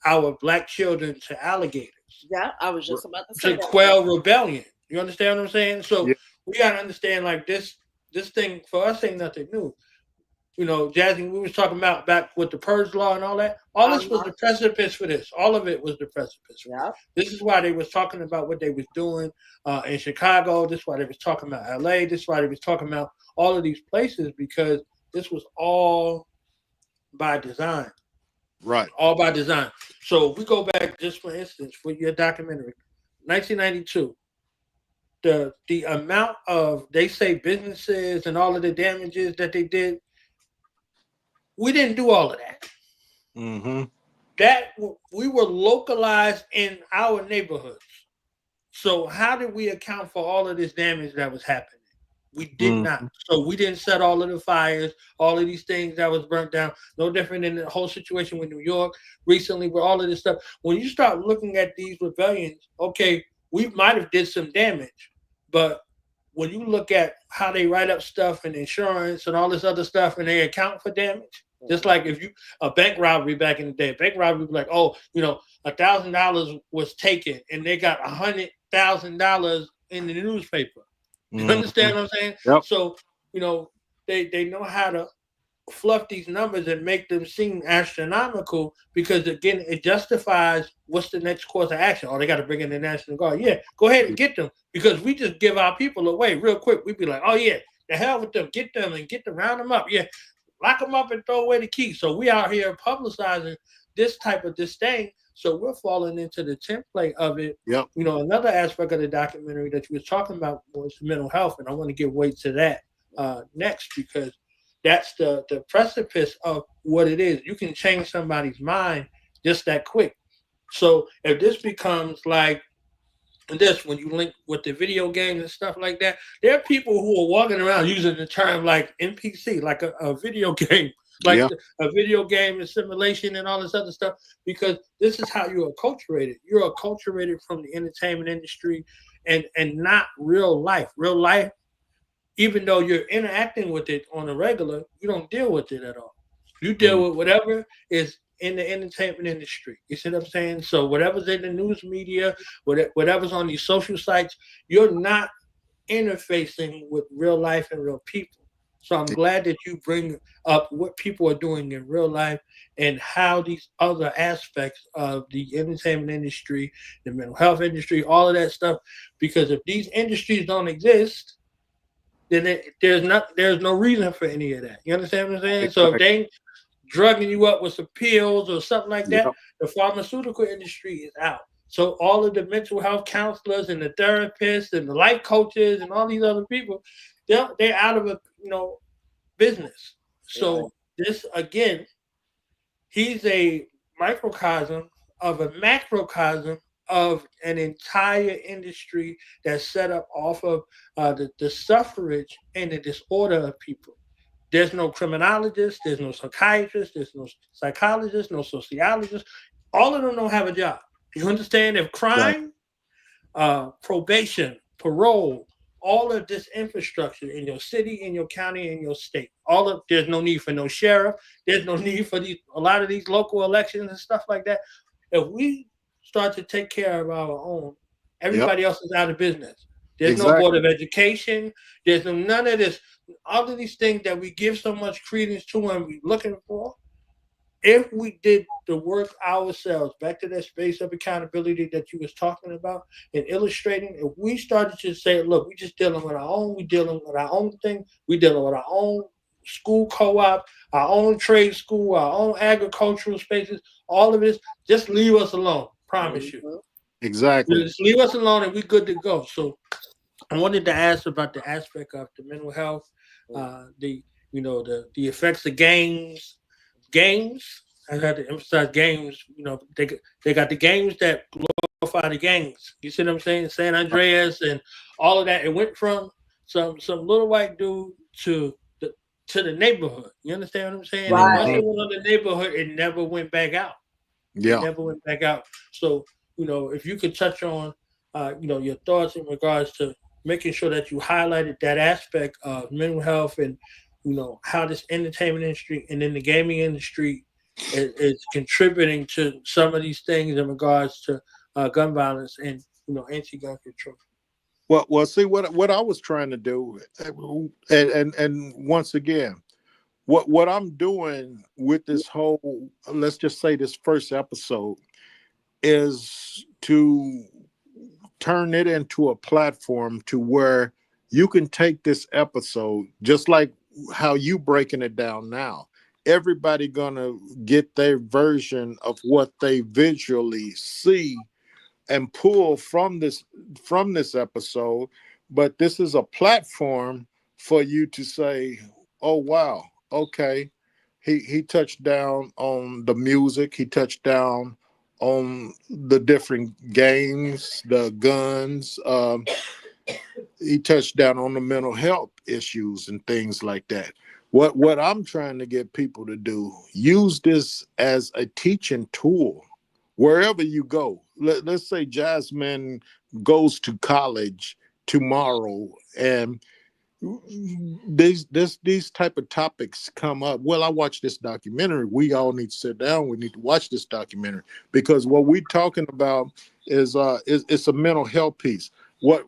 our black children to alligators. Yeah, I was just about to say that. Quell rebellion. You understand what I'm saying? So we got to understand, like, this thing for us ain't nothing new. Jazzy, we was talking about back with the purge law and all that. All this was the precipice for this. All of it was the precipice. This is why they was talking about what they was doing in Chicago. This is why they was talking about LA. This is why they was talking about all of these places, because this was all by design. Right. All by design. So we go back, just for instance, for your documentary, 1992. The amount of, they say, businesses and all of the damages that they did, we didn't do all of that. Mm-hmm. That we were localized in our neighborhoods. So how did we account for all of this damage that was happening? We did not. So we didn't set all of the fires, all of these things that was burnt down. No different than the whole situation with New York recently, with all of this stuff. When you start looking at these rebellions, okay, we might have did some damage, but when you look at how they write up stuff and insurance and all this other stuff, and they account for damage, just like if a bank robbery back in the day, bank robbery would be like, oh, $1,000 was taken and they got $100,000 in the newspaper. You understand what I'm saying? Yep. So, they know how to fluff these numbers and make them seem astronomical, because again, it justifies what's the next course of action. Oh, they got to bring in the National Guard. Yeah, go ahead and get them, because we just give our people away real quick. We'd be like, oh yeah, the hell with them, get them and round them up. Yeah, lock them up and throw away the key. So we out here publicizing this type of disdain. So we're falling into the template of it. Yep. Another aspect of the documentary that you were talking about was mental health, and I want to give weight to that next, because that's the precipice of what it is. You can change somebody's mind just that quick. So if this becomes like this, when you link with the video games and stuff like that, there are people who are walking around using the term like NPC, like a video game, like Yeah. a video game and simulation and all this other stuff, because this is how you're acculturated. You're acculturated from the entertainment industry and not real life. Real life, even though you're interacting with it on a regular, you don't deal with it at all. You deal with whatever is in the entertainment industry. You see what I'm saying? So whatever's in the news media, whatever's on these social sites, you're not interfacing with real life and real people. So I'm glad that you bring up what people are doing in real life and how these other aspects of the entertainment industry, the mental health industry, all of that stuff, because if these industries don't exist, then there's no reason for any of that. You understand what I'm saying? So if they ain't drugging you up with some pills or something like that, the pharmaceutical industry is out. So all of the mental health counselors and the therapists and the life coaches and all these other people, they're out of business. So this again, he's a microcosm of a macrocosm of an entire industry that's set up off of the suffrage and the disorder of people. There's no criminologist, there's no psychiatrist, there's no psychologist, no sociologist. All of them don't have a job. You understand? If crime, probation, parole, all of this infrastructure in your city, in your county, in your state, there's no need for no sheriff. There's no need for a lot of these local elections and stuff like that. If we start to take care of our own, everybody else is out of business. There's no board of education. There's none of this. All of these things that we give so much credence to and we're looking for. If we did the work ourselves, back to that space of accountability that you was talking about and illustrating, if we started to say, look, we just dealing with our own, we dealing with our own thing, we dealing with our own school co-op, our own trade school, our own agricultural spaces, all of this, just leave us alone. Promise you. Exactly. Just leave us alone and we're good to go. So I wanted to ask about the aspect of the mental health, the effects of games. I had to emphasize games. They got the games that glorify the gangs. You see what I'm saying? San Andreas and all of that. It went from some little white dude to the neighborhood. You understand what I'm saying? Right. And once it went on the neighborhood, it never went back out. Yeah. It never went back out. So if you could touch on your thoughts in regards to making sure that you highlighted that aspect of mental health and how this entertainment industry and then the gaming industry is contributing to some of these things in regards to gun violence and anti-gun control. Well, see what I was trying to do, and once again, what I'm doing with this whole, let's just say this first episode, is to turn it into a platform to where you can take this episode, just like how you breaking it down now. Everybody gonna get their version of what they visually see and pull from this episode, but this is a platform for you to say, oh wow, okay, he touched down on the music, he touched down on the different games, the guns, he touched down on the mental health issues and things like that. What I'm trying to get people to do, use this as a teaching tool wherever you go. Let's say Jasmine goes to college tomorrow and these type of topics come up. Well, I watched this documentary. We all need to sit down. We need to watch this documentary because what we're talking about is it's a mental health piece. What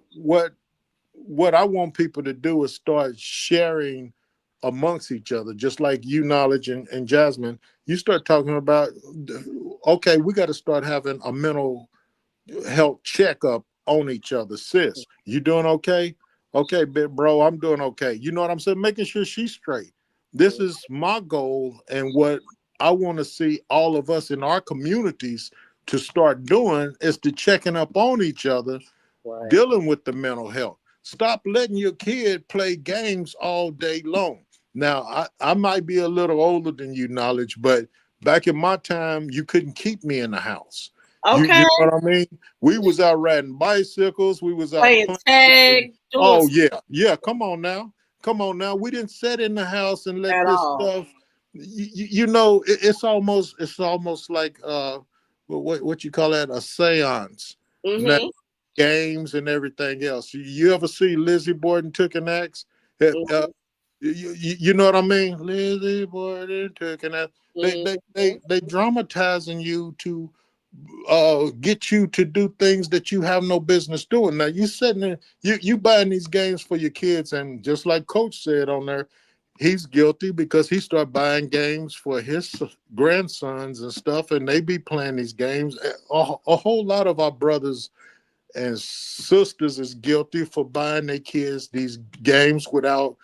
I want people to do is start sharing amongst each other, just like you, Knowledge, and Jasmine. You start talking about, okay, we got to start having a mental health checkup on each other. Sis, you doing okay? Okay, big bro, I'm doing okay. You know what I'm saying? Making sure she's straight. This is my goal, and what I want to see all of us in our communities to start doing is to checking up on each other, dealing with the mental health. Stop letting your kid play games all day long. Now, I might be a little older than you, Knowledge, but back in my time, you couldn't keep me in the house. Okay. You know what I mean? We was out riding bicycles. We was out Playing tag. Oh yeah. Come on now. We didn't sit in the house and let At this all. stuff. You know, it's almost like what you call that, a seance. Now, games and everything else. You ever see Lizzie Borden took an axe? You know what I mean? Lizzie Borden took an axe. They dramatizing you to get you to do things that you have no business doing. Now you sitting there, you buying these games for your kids, and just like Coach said on there, he's guilty because he started buying games for his grandsons and stuff, and they be playing these games. A whole lot of our brothers and sisters is guilty for buying their kids these games without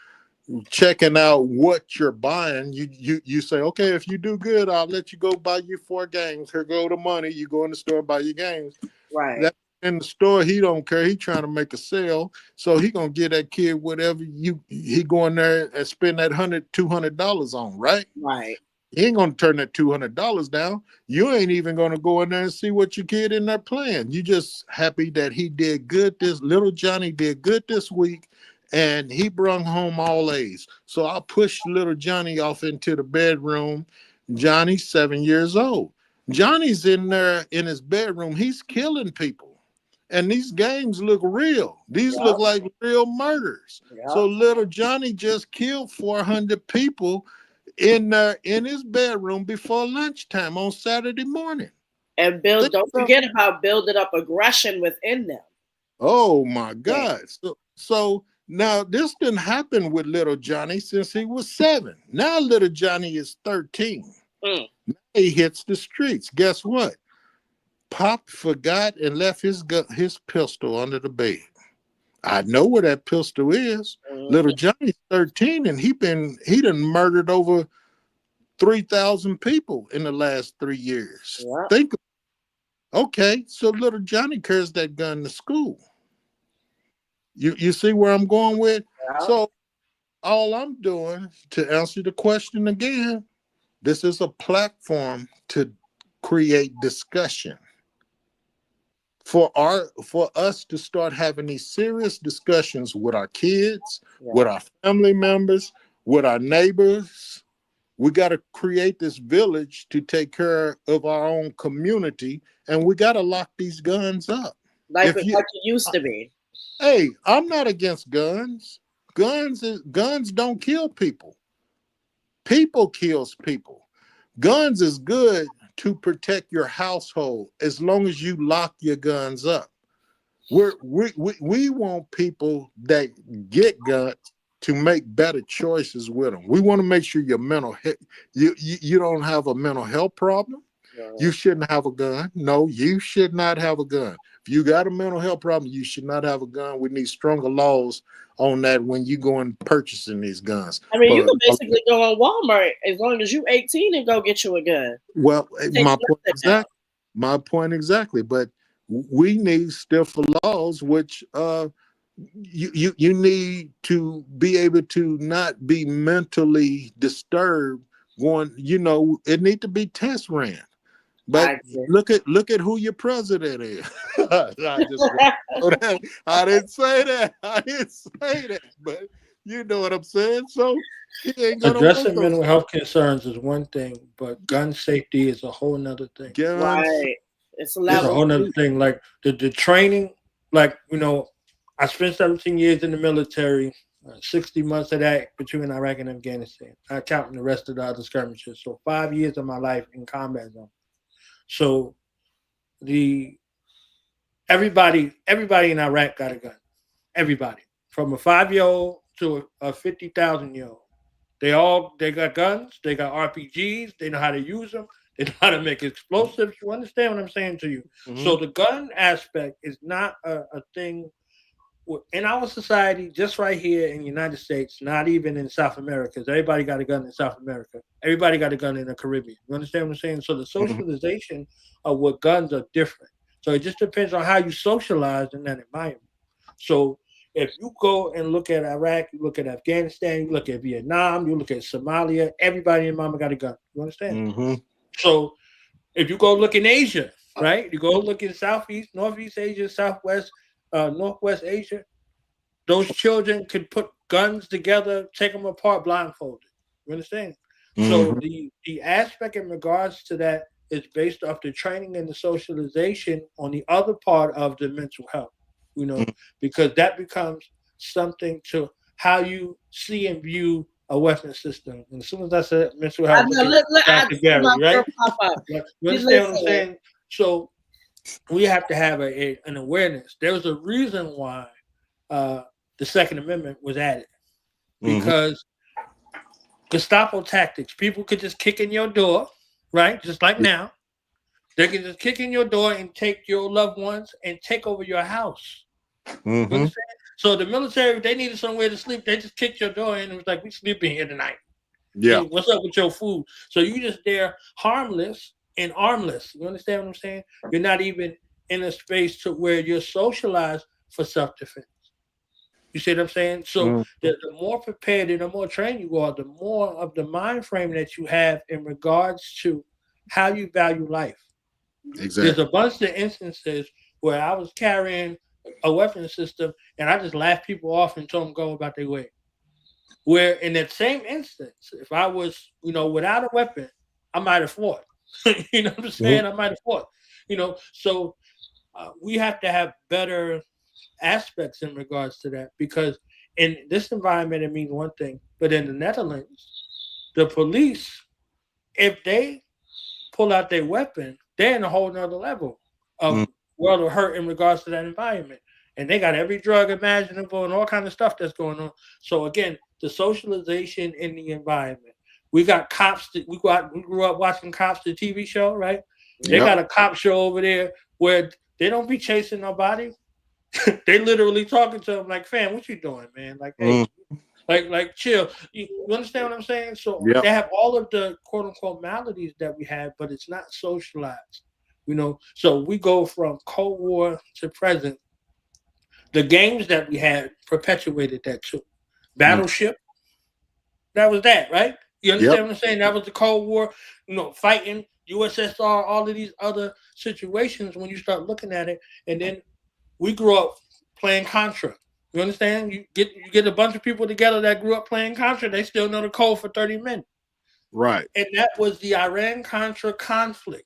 checking out what you're buying. You say, okay, if you do good, I'll let you go buy you 4 games. Here go the money. You go in the store, buy your games. Right. That in the store, he don't care. He trying to make a sale, so he gonna get that kid whatever he go in there and spend that $200 on, right? Right. He ain't gonna turn that $200 down. You ain't even gonna go in there and see what your kid in there playing. You just happy that he did good. This little Johnny did good this week, and he brung home all A's. So I pushed little Johnny off into the bedroom. Johnny's 7 years old. Johnny's in there in his bedroom. He's killing people. And these games look real. These look like real murders. So little Johnny just killed 400 people in his bedroom before lunchtime on Saturday morning. And don't forget about building up aggression within them. Oh my God. So now this didn't happen with little Johnny since he was 7. Now little Johnny is 13. Now he hits the streets. Guess what? Pop forgot and left his pistol under the bed. I know where that pistol is. Little Johnny's 13, and he done murdered over 3,000 people in the last 3 years. Think. Okay, so little Johnny carries that gun to school. You see where I'm going with? So all I'm doing, to answer the question again, this is a platform to create discussion. For us to start having these serious discussions with our kids, with our family members, with our neighbors. We got to create this village to take care of our own community, and we got to lock these guns up. Like it used to be. Hey, I'm not against guns. Guns don't kill people. People kills people. Guns is good to protect your household as long as you lock your guns up. We want people that get guns to make better choices with them. We want to make sure your mental you don't have a mental health problem. You shouldn't have a gun. No, you should not have a gun. If you got a mental health problem, you should not have a gun. We need stronger laws on that when you go and purchasing these guns. I mean, you can basically go on Walmart as long as you 18 and go get you a gun. Well, my point exactly. But we need stiffer laws, which you need to be able to not be mentally disturbed. It need to be test ran. But look at who your president is. I didn't say that. But you know what I'm saying. So he ain't gonna addressing mental health concerns is one thing, but gun safety is a whole nother thing. Right. It's a whole nother thing. Like the training, I spent 17 years in the military, 60 months of that between Iraq and Afghanistan. I counting the rest of the other skirmishes. So 5 years of my life in combat zone. So everybody in Iraq got a gun. Everybody. From a 5-year-old to a 50,000-year-old. They got guns, they got RPGs, they know how to use them, they know how to make explosives. You understand what I'm saying to you? Mm-hmm. So the gun aspect is not a thing in our society, just right here in the United States, not even in South America, because everybody got a gun in South America. Everybody got a gun in the Caribbean. You understand what I'm saying? So the socialization of what guns are different. So it just depends on how you socialize in that environment. So if you go and look at Iraq, you look at Afghanistan, you look at Vietnam, you look at Somalia, everybody in mama got a gun. You understand? Mm-hmm. So if you go look in Asia, right? You go look in Southeast, Northeast Asia, Southwest, Northwest Asia, those children could put guns together, take them apart blindfolded. You understand? So Mm-hmm. the aspect in regards to that is based off the training and the socialization on the other part of the mental health, you know, because that becomes something to how you see and view a weapon system. And as soon as I said mental I health, know. look at I Dr. see Gary, my right? girl pop up. You You understand what I'm listen. saying? So we have to have an awareness. There was a reason why the Second Amendment was added, because Gestapo tactics. People could just kick in your door, right? Just like now. They can just kick in your door and take your loved ones and take over your house. You understand? So the military, they needed somewhere to sleep. They just kicked your door in and was like, "We sleeping here tonight. Yeah. Hey, what's up with your food?" So you just there harmless and armless. You understand what I'm saying? You're not even in a space to where you're socialized for self-defense. You see what I'm saying? So the more prepared and the more trained you are, the more of the mind frame that you have in regards to how you value life. Exactly. There's a bunch of instances where I was carrying a weapon system and I just laughed people off and told them go about their way. Where in that same instance, if I was, without a weapon, I might have fought. You know what I'm saying? I might have fought. So we have to have better aspects in regards to that, because in this environment it means one thing, but in the Netherlands, the police, if they pull out their weapon, they're in a whole nother level of world of hurt in regards to that environment. And they got every drug imaginable and all kind of stuff that's going on. So again, the socialization in the environment. We got cops that we grew up watching Cops, the TV show, right? They got a cop show over there where they don't be chasing nobody. They literally talking to them like, "Fam, what you doing, man? Like, hey, like chill." You understand what I'm saying? So they have all of the quote unquote maladies that we have, but it's not socialized. So we go from Cold War to present. The games that we had perpetuated that too. Battleship, that was that, right? You understand what I'm saying? That was the Cold War, fighting USSR, all of these other situations when you start looking at it. And then we grew up playing Contra. You understand? You get a bunch of people together that grew up playing Contra, they still know the code for 30 minutes. Right. And that was the Iran-Contra conflict.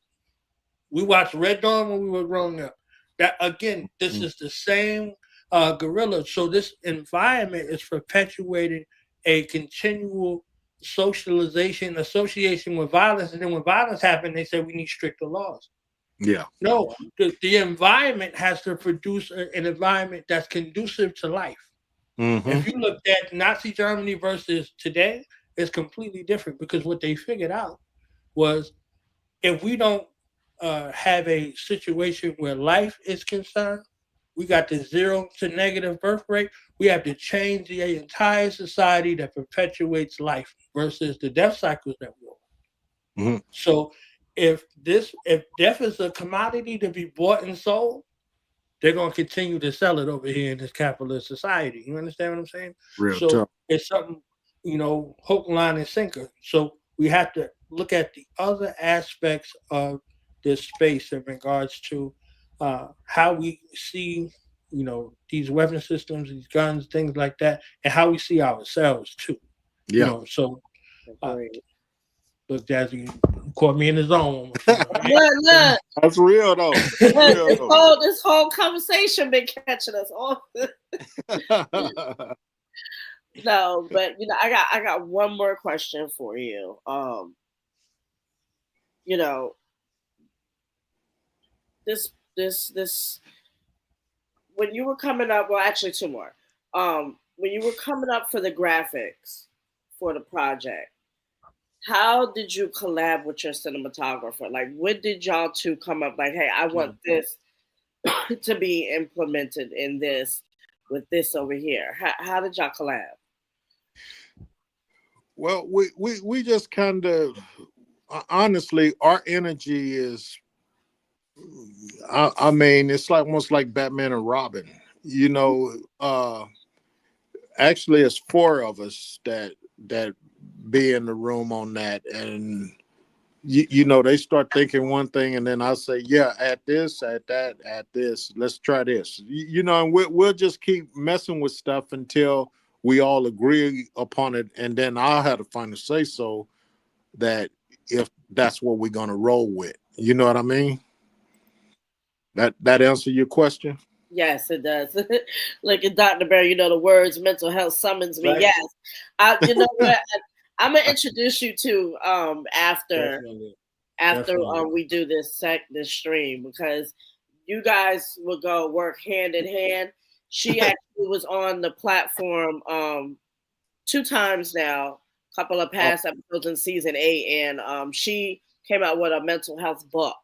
We watched Red Dawn when we were growing up. That again, this is the same guerrilla. So this environment is perpetuating a continual socialization, association with violence. And then when violence happens, they say we need stricter laws. Yeah. No, the environment has to produce an environment that's conducive to life. If you look at Nazi Germany versus today, it's completely different, because what they figured out was if we don't have a situation where life is concerned, we got the 0 to negative birth rate. We have to change the entire society that perpetuates life versus the death cycles that we're on. So if death is a commodity to be bought and sold, they're going to continue to sell it over here in this capitalist society. You understand what I'm saying? Real So tough. it's something, hook, line, and sinker. So we have to look at the other aspects of this space in regards to how we see, these weapon systems, these guns, things like that, and how we see ourselves too. Yeah. So look, Jazzy, you caught me in the zone. Look. That's real though. This whole conversation been catching us off. No, but I got one more question for you. This when you were coming up, well, actually two more. When you were coming up for the graphics for the project, how did you collab with your cinematographer? Like, when did y'all two come up? Like, hey, I want this to be implemented in this with this over here. How did y'all collab? Well, we just kind of, honestly, our energy is, I mean, it's like almost like Batman and Robin. actually, it's 4 of us that be in the room on that, and you know, they start thinking one thing, and then I'll say, yeah, at this, at that, at this, let's try this. You know, and we'll just keep messing with stuff until we all agree upon it, and then I'll have to find a say so that if that's what we're gonna roll with. You know what I mean? That answer your question? Yes, it does. Like in Dr. Bear, you know, the words mental health summons me. Right. Yes. You know what? I'm gonna introduce you to after Definitely. we do this stream, because you guys will go work hand in hand. She actually was on the platform 2 times now, a couple of past episodes in season 8, and she came out with a mental health book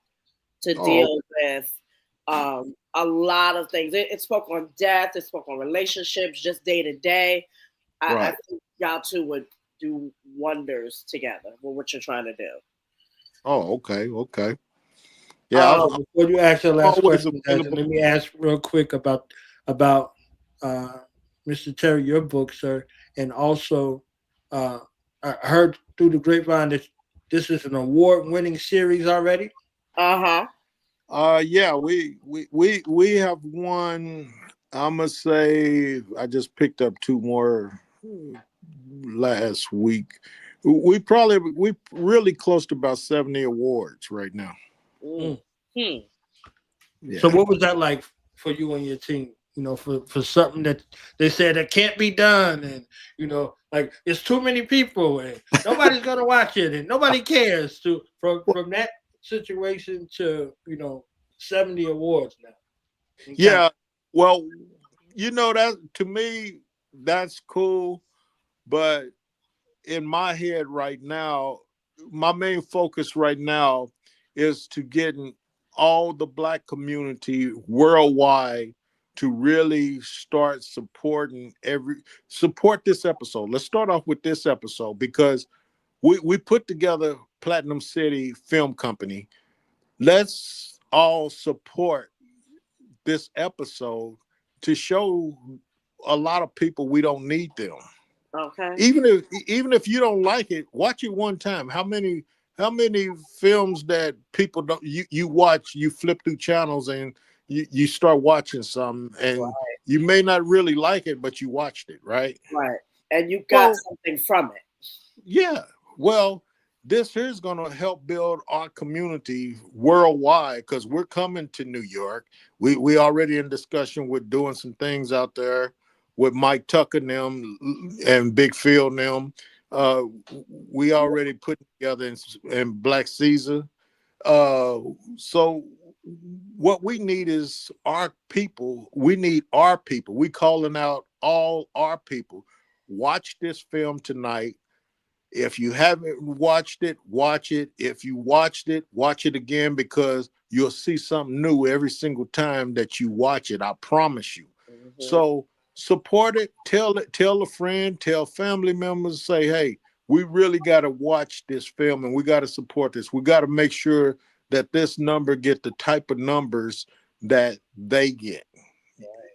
to deal with a lot of things. It spoke on death, it spoke on relationships, just day to day. I Right. think y'all two would do wonders together with what you're trying to do. Oh, okay. Yeah, Before you ask your last always question, guys, available. let me ask real quick about Mr. Terry, your book, sir, and also I heard through the grapevine that this is an award-winning series already. Yeah, we have won. I'm gonna say I just picked up 2 more last week. We really close to about 70 awards right now. Yeah. So what was that like for you and your team? You know, for something that they said that can't be done, and you know, like it's too many people, and nobody's gonna watch it, and nobody cares. From that situation to 70 awards now. Yeah, well, you know, that to me that's cool, but in my head right now, my main focus right now is to getting all the Black community worldwide to really start support this episode. Let's start off with this episode, because we put together Platinum City Film Company. Let's all support this episode to show a lot of people we don't need them. Okay. Even if you don't like it, watch it one time. How many films that people don't you watch, you flip through channels and you start watching some, and you may not really like it, but you watched it, right? Right. And you got something from it. Yeah. Well, this here's going to help build our community worldwide, because we're coming to New York. We already in discussion with doing some things out there with Mike Tucker and them and Big Phil and them. We already put together in Black Caesar. So what we need is our people. We need our people. We calling out all our people. Watch this film tonight. If you haven't watched it, watch it. If you watched it, watch it again, because you'll see something new every single time that you watch it. I promise you. So support it. Tell a friend, tell family members, say, hey, we really got to watch this film and we got to support this. We got to make sure that this number get the type of numbers that they get.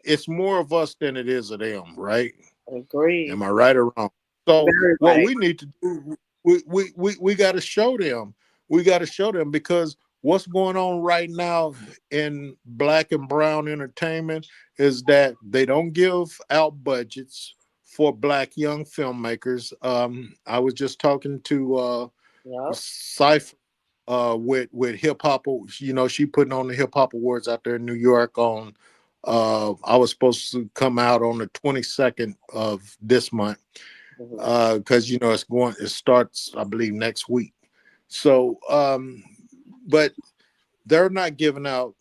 It's more of us than it is of them, right? Agree. Am I right or wrong? So Very what right. we need to do, we got to show them. We got to show them, because what's going on right now in Black and brown entertainment is that they don't give out budgets for Black young filmmakers. I was just talking to Cypher with hip hop. You know, she putting on the hip hop awards out there in New York on. I was supposed to come out on the 22nd of this month, because you know it starts, I believe, next week. So but they're not giving out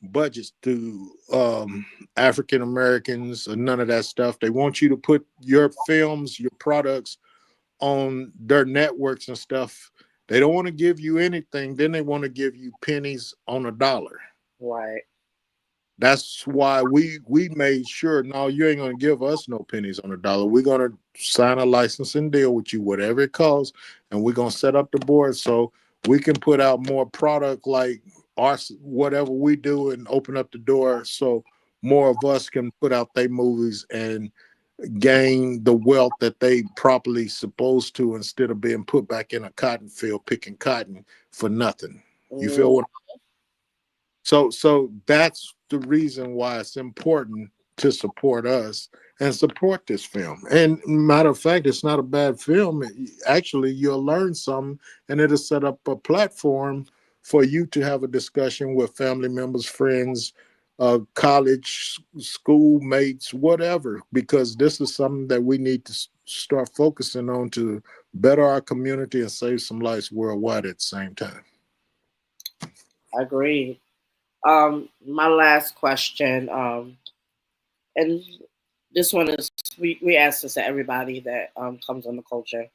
budgets to African Americans or none of that stuff. They want you to put your films, your products on their networks and stuff. They don't want to give you anything. Then they want to give you pennies on a dollar. Right. That's why we made sure, no, you ain't going to give us no pennies on a dollar. We're going to sign a licensing deal with you, whatever it costs, and we're going to set up the board so we can put out more product like whatever we do, and open up the door so more of us can put out their movies and gain the wealth that they properly supposed to, instead of being put back in a cotton field picking cotton for nothing. You feel what? So that's the reason why it's important to support us and support this film. And matter of fact, it's not a bad film. Actually, you'll learn something, and it'll set up a platform for you to have a discussion with family members, friends, college, schoolmates, whatever, because this is something that we need to start focusing on to better our community and save some lives worldwide at the same time. Agreed. My last question, and this one is, we ask this to everybody that comes on the culture.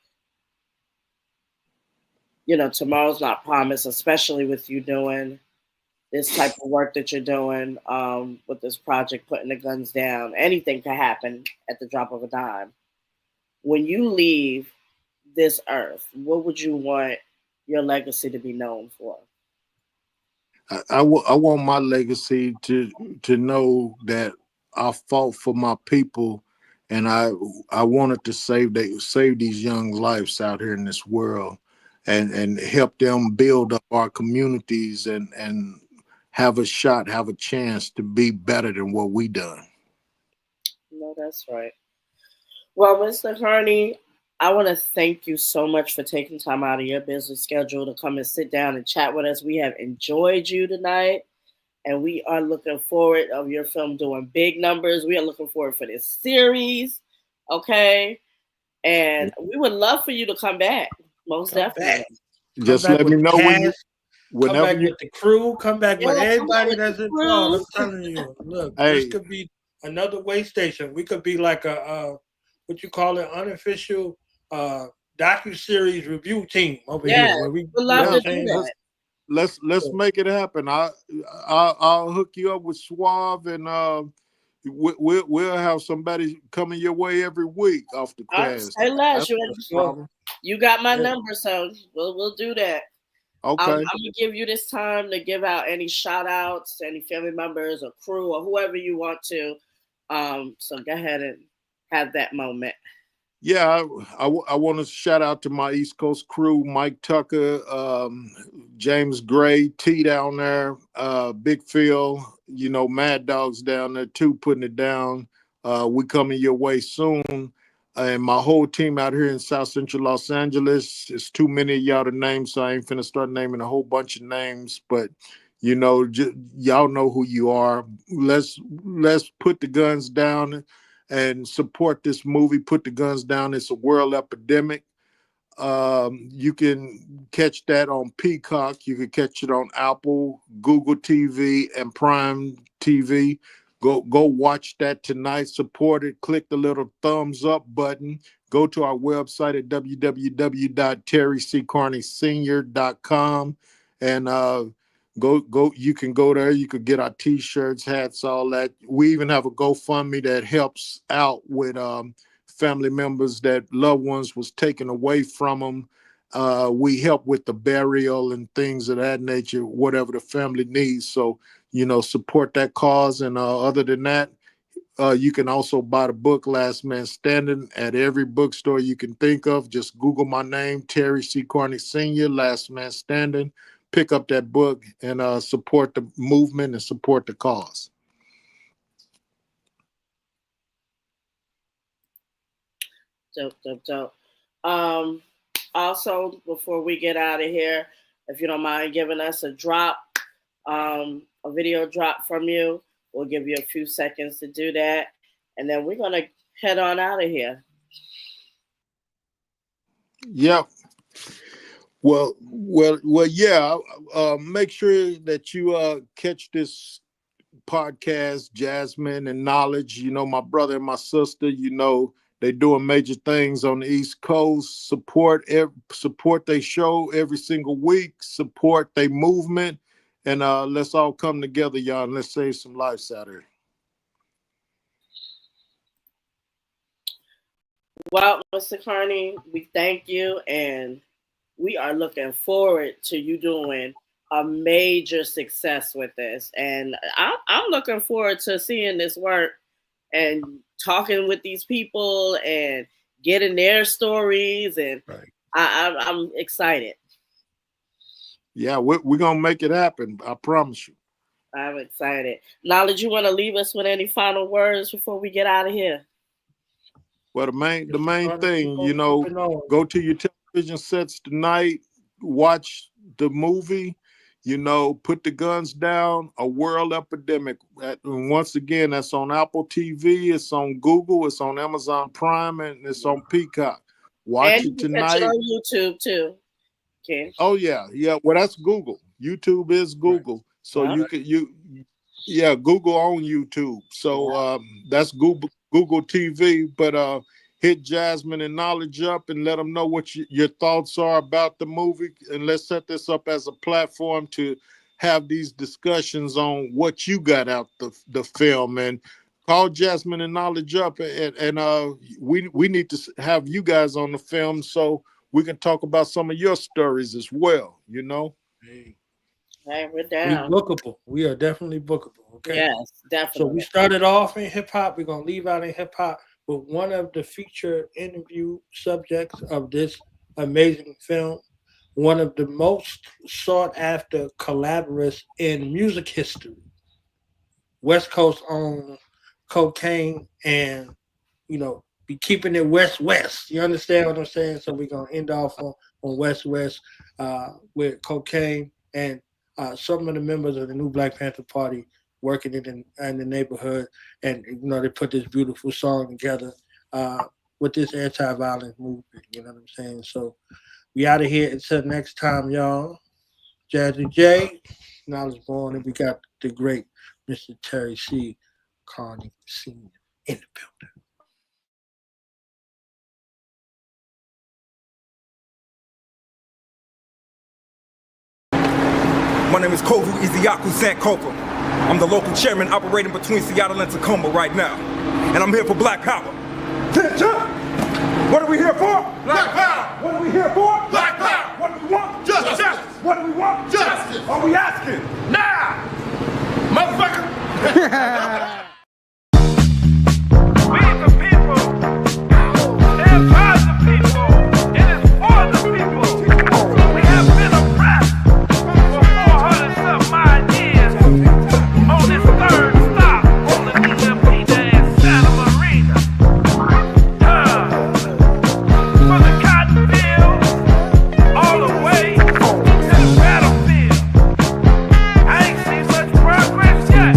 You know, tomorrow's not promised, especially with you doing this type of work that you're doing with this project, putting the guns down. Anything could happen at the drop of a dime. When you leave this earth, what would you want your legacy to be known for? I want my legacy to know that I fought for my people, and I wanted to save these young lives out here in this world, and help them build up our communities and have a chance to be better than what we done. No, that's right. Well, Mr. Carney, I want to thank you so much for taking time out of your busy schedule to come and sit down and chat with us. We have enjoyed you tonight, and we are looking forward of your film doing big numbers. We are looking forward for this series, okay? And we would love for you to come back, most definitely. Just let me know Come back with the crew. Come back with everybody that's the involved. I'm crew. telling you, look, Hey. this could be another way station. We could be like a what you call it, unofficial docu-series review team over here. Where we would love to do that. Let's make it happen. I'll hook you up with Suave, and we'll have somebody coming your way every week off the crash. Say less. Problem. You got my number, so we'll do that. Okay. I'm gonna give you this time to give out any shout outs to any family members or crew or whoever you want to. So go ahead and have that moment. Yeah, I want to shout out to my East Coast crew: Mike Tucker, James Gray, T down there, Big Phil. You know, Mad Dog's down there too, putting it down. We coming your way soon. And my whole team out here in South Central Los Angeles. It's too many of y'all to name, so I ain't finna start naming a whole bunch of names. But you know, y'all know who you are. Let's put the guns down and support this movie. Put the guns down. It's a world epidemic. You can catch that on Peacock. You can catch it on Apple, Google TV, and Prime TV. Go watch that tonight. Support it. Click the little thumbs up button. Go to our website at www.terryccarneysenior.com and go. You can go there. You could get our T-shirts, hats, all that. We even have a GoFundMe that helps out with family members that loved ones was taken away from them. We help with the burial and things of that nature, whatever the family needs. So, you know, support that cause. And other than that, you can also buy the book Last Man Standing at every bookstore you can think of. Just Google my name, Terry C. Carney Sr., Last Man Standing. Pick up that book and support the movement and support the cause. Dope. Also, before we get out of here, if you don't mind giving us a drop, a video drop from you, we'll give you a few seconds to do that, and then we're gonna head on out of here. Yep. Well, yeah. Make sure that you catch this podcast, Jasmine and Knowledge. You know, my brother and my sister. You know, they doing major things on the East Coast. Support their show every single week. Support their movement, and let's all come together, y'all, and let's save some lives out here. Well, Mr. Carney, we thank you, and we are looking forward to you doing a major success with this. And I'm looking forward to seeing this work and talking with these people and getting their stories, and I'm excited. Yeah, we're gonna make it happen. I promise you. I'm excited. Knowledge, you want to leave us with any final words before we get out of here? Well, the main thing, you know, go to your television sets tonight, watch the movie, you know, put the guns down. A World Epidemic. And once again, that's on Apple TV, it's on Google, it's on Amazon Prime, and it's on Peacock. Watch it tonight. Catch it on YouTube too. Okay. Oh yeah. Well, that's Google. YouTube is Google, so you can Google on YouTube. So that's Google TV. But hit Jasmine and Knowledge up and let them know what your thoughts are about the movie, and let's set this up as a platform to have these discussions on what you got out the film. And call Jasmine and Knowledge up, and we need to have you guys on the film so we can talk about some of your stories as well, you know? Hey, we're down. We're bookable. We are definitely bookable, okay? Yes, definitely. So we started off in hip-hop. We're going to leave out in hip-hop, but one of the featured interview subjects of this amazing film, one of the most sought-after collaborators in music history, West Coast on Cocaine, and, you know, be keeping it West. You understand what I'm saying? So we're going to end off on West with Cocaine and some of the members of the new Black Panther Party working in the neighborhood. And, you know, they put this beautiful song together with this anti-violence movement. You know what I'm saying? So we out of here. Until next time, y'all. Jazzy J, Knowledge Born, and we got the great Mr. Terry C. Carney Sr. in the building. My name is Kovu Iziaku Sankofa. I'm the local chairman operating between Seattle and Tacoma right now. And I'm here for Black Power. Attention! What are we here for? Black Power! What are we here for? Black Power! What do we want? Justice! What do we want? Justice! Are we asking? Now! Motherfucker! We the people. Stand by the people. It is for the people. We have been oppressed for 400-some-odd years on this third stop on the DMP in Santa Marina. From the cotton fields all the way to the battlefield. I ain't seen such progress yet.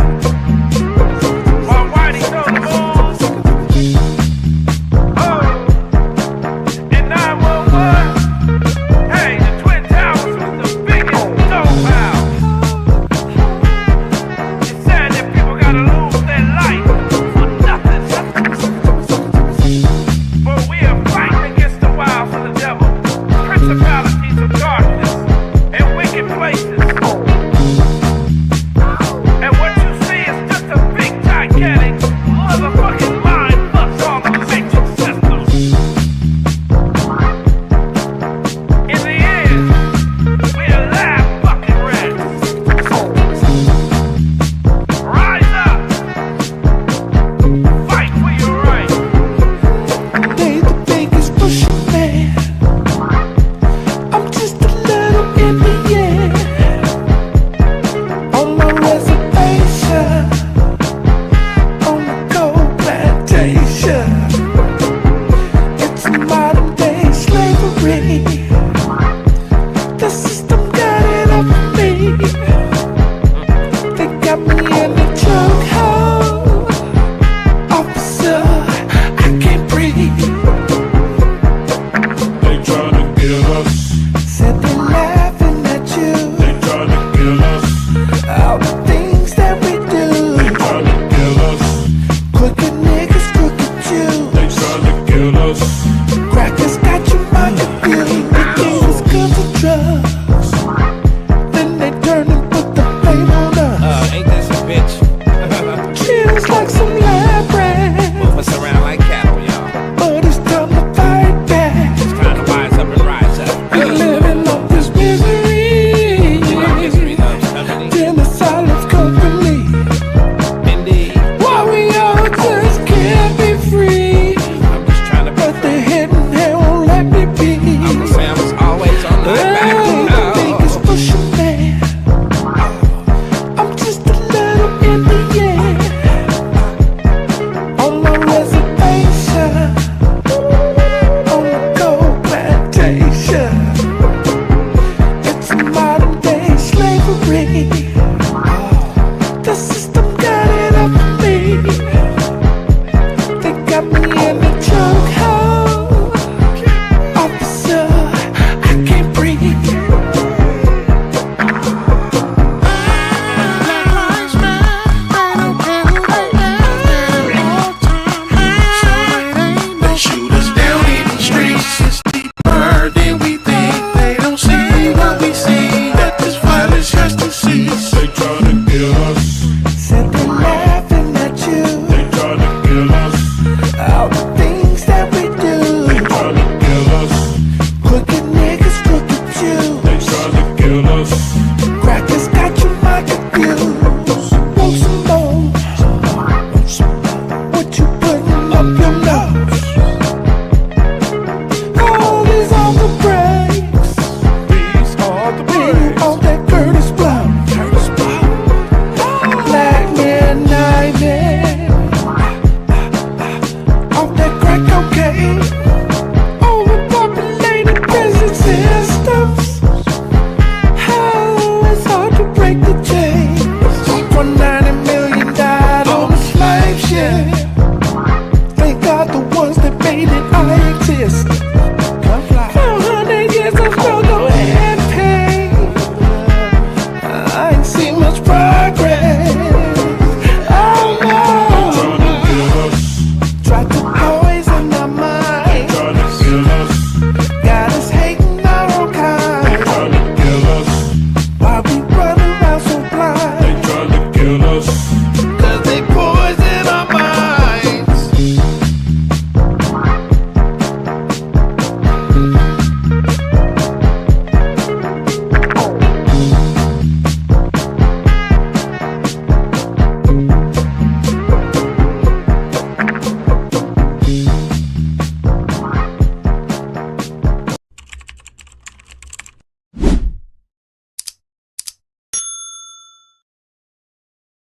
hear us.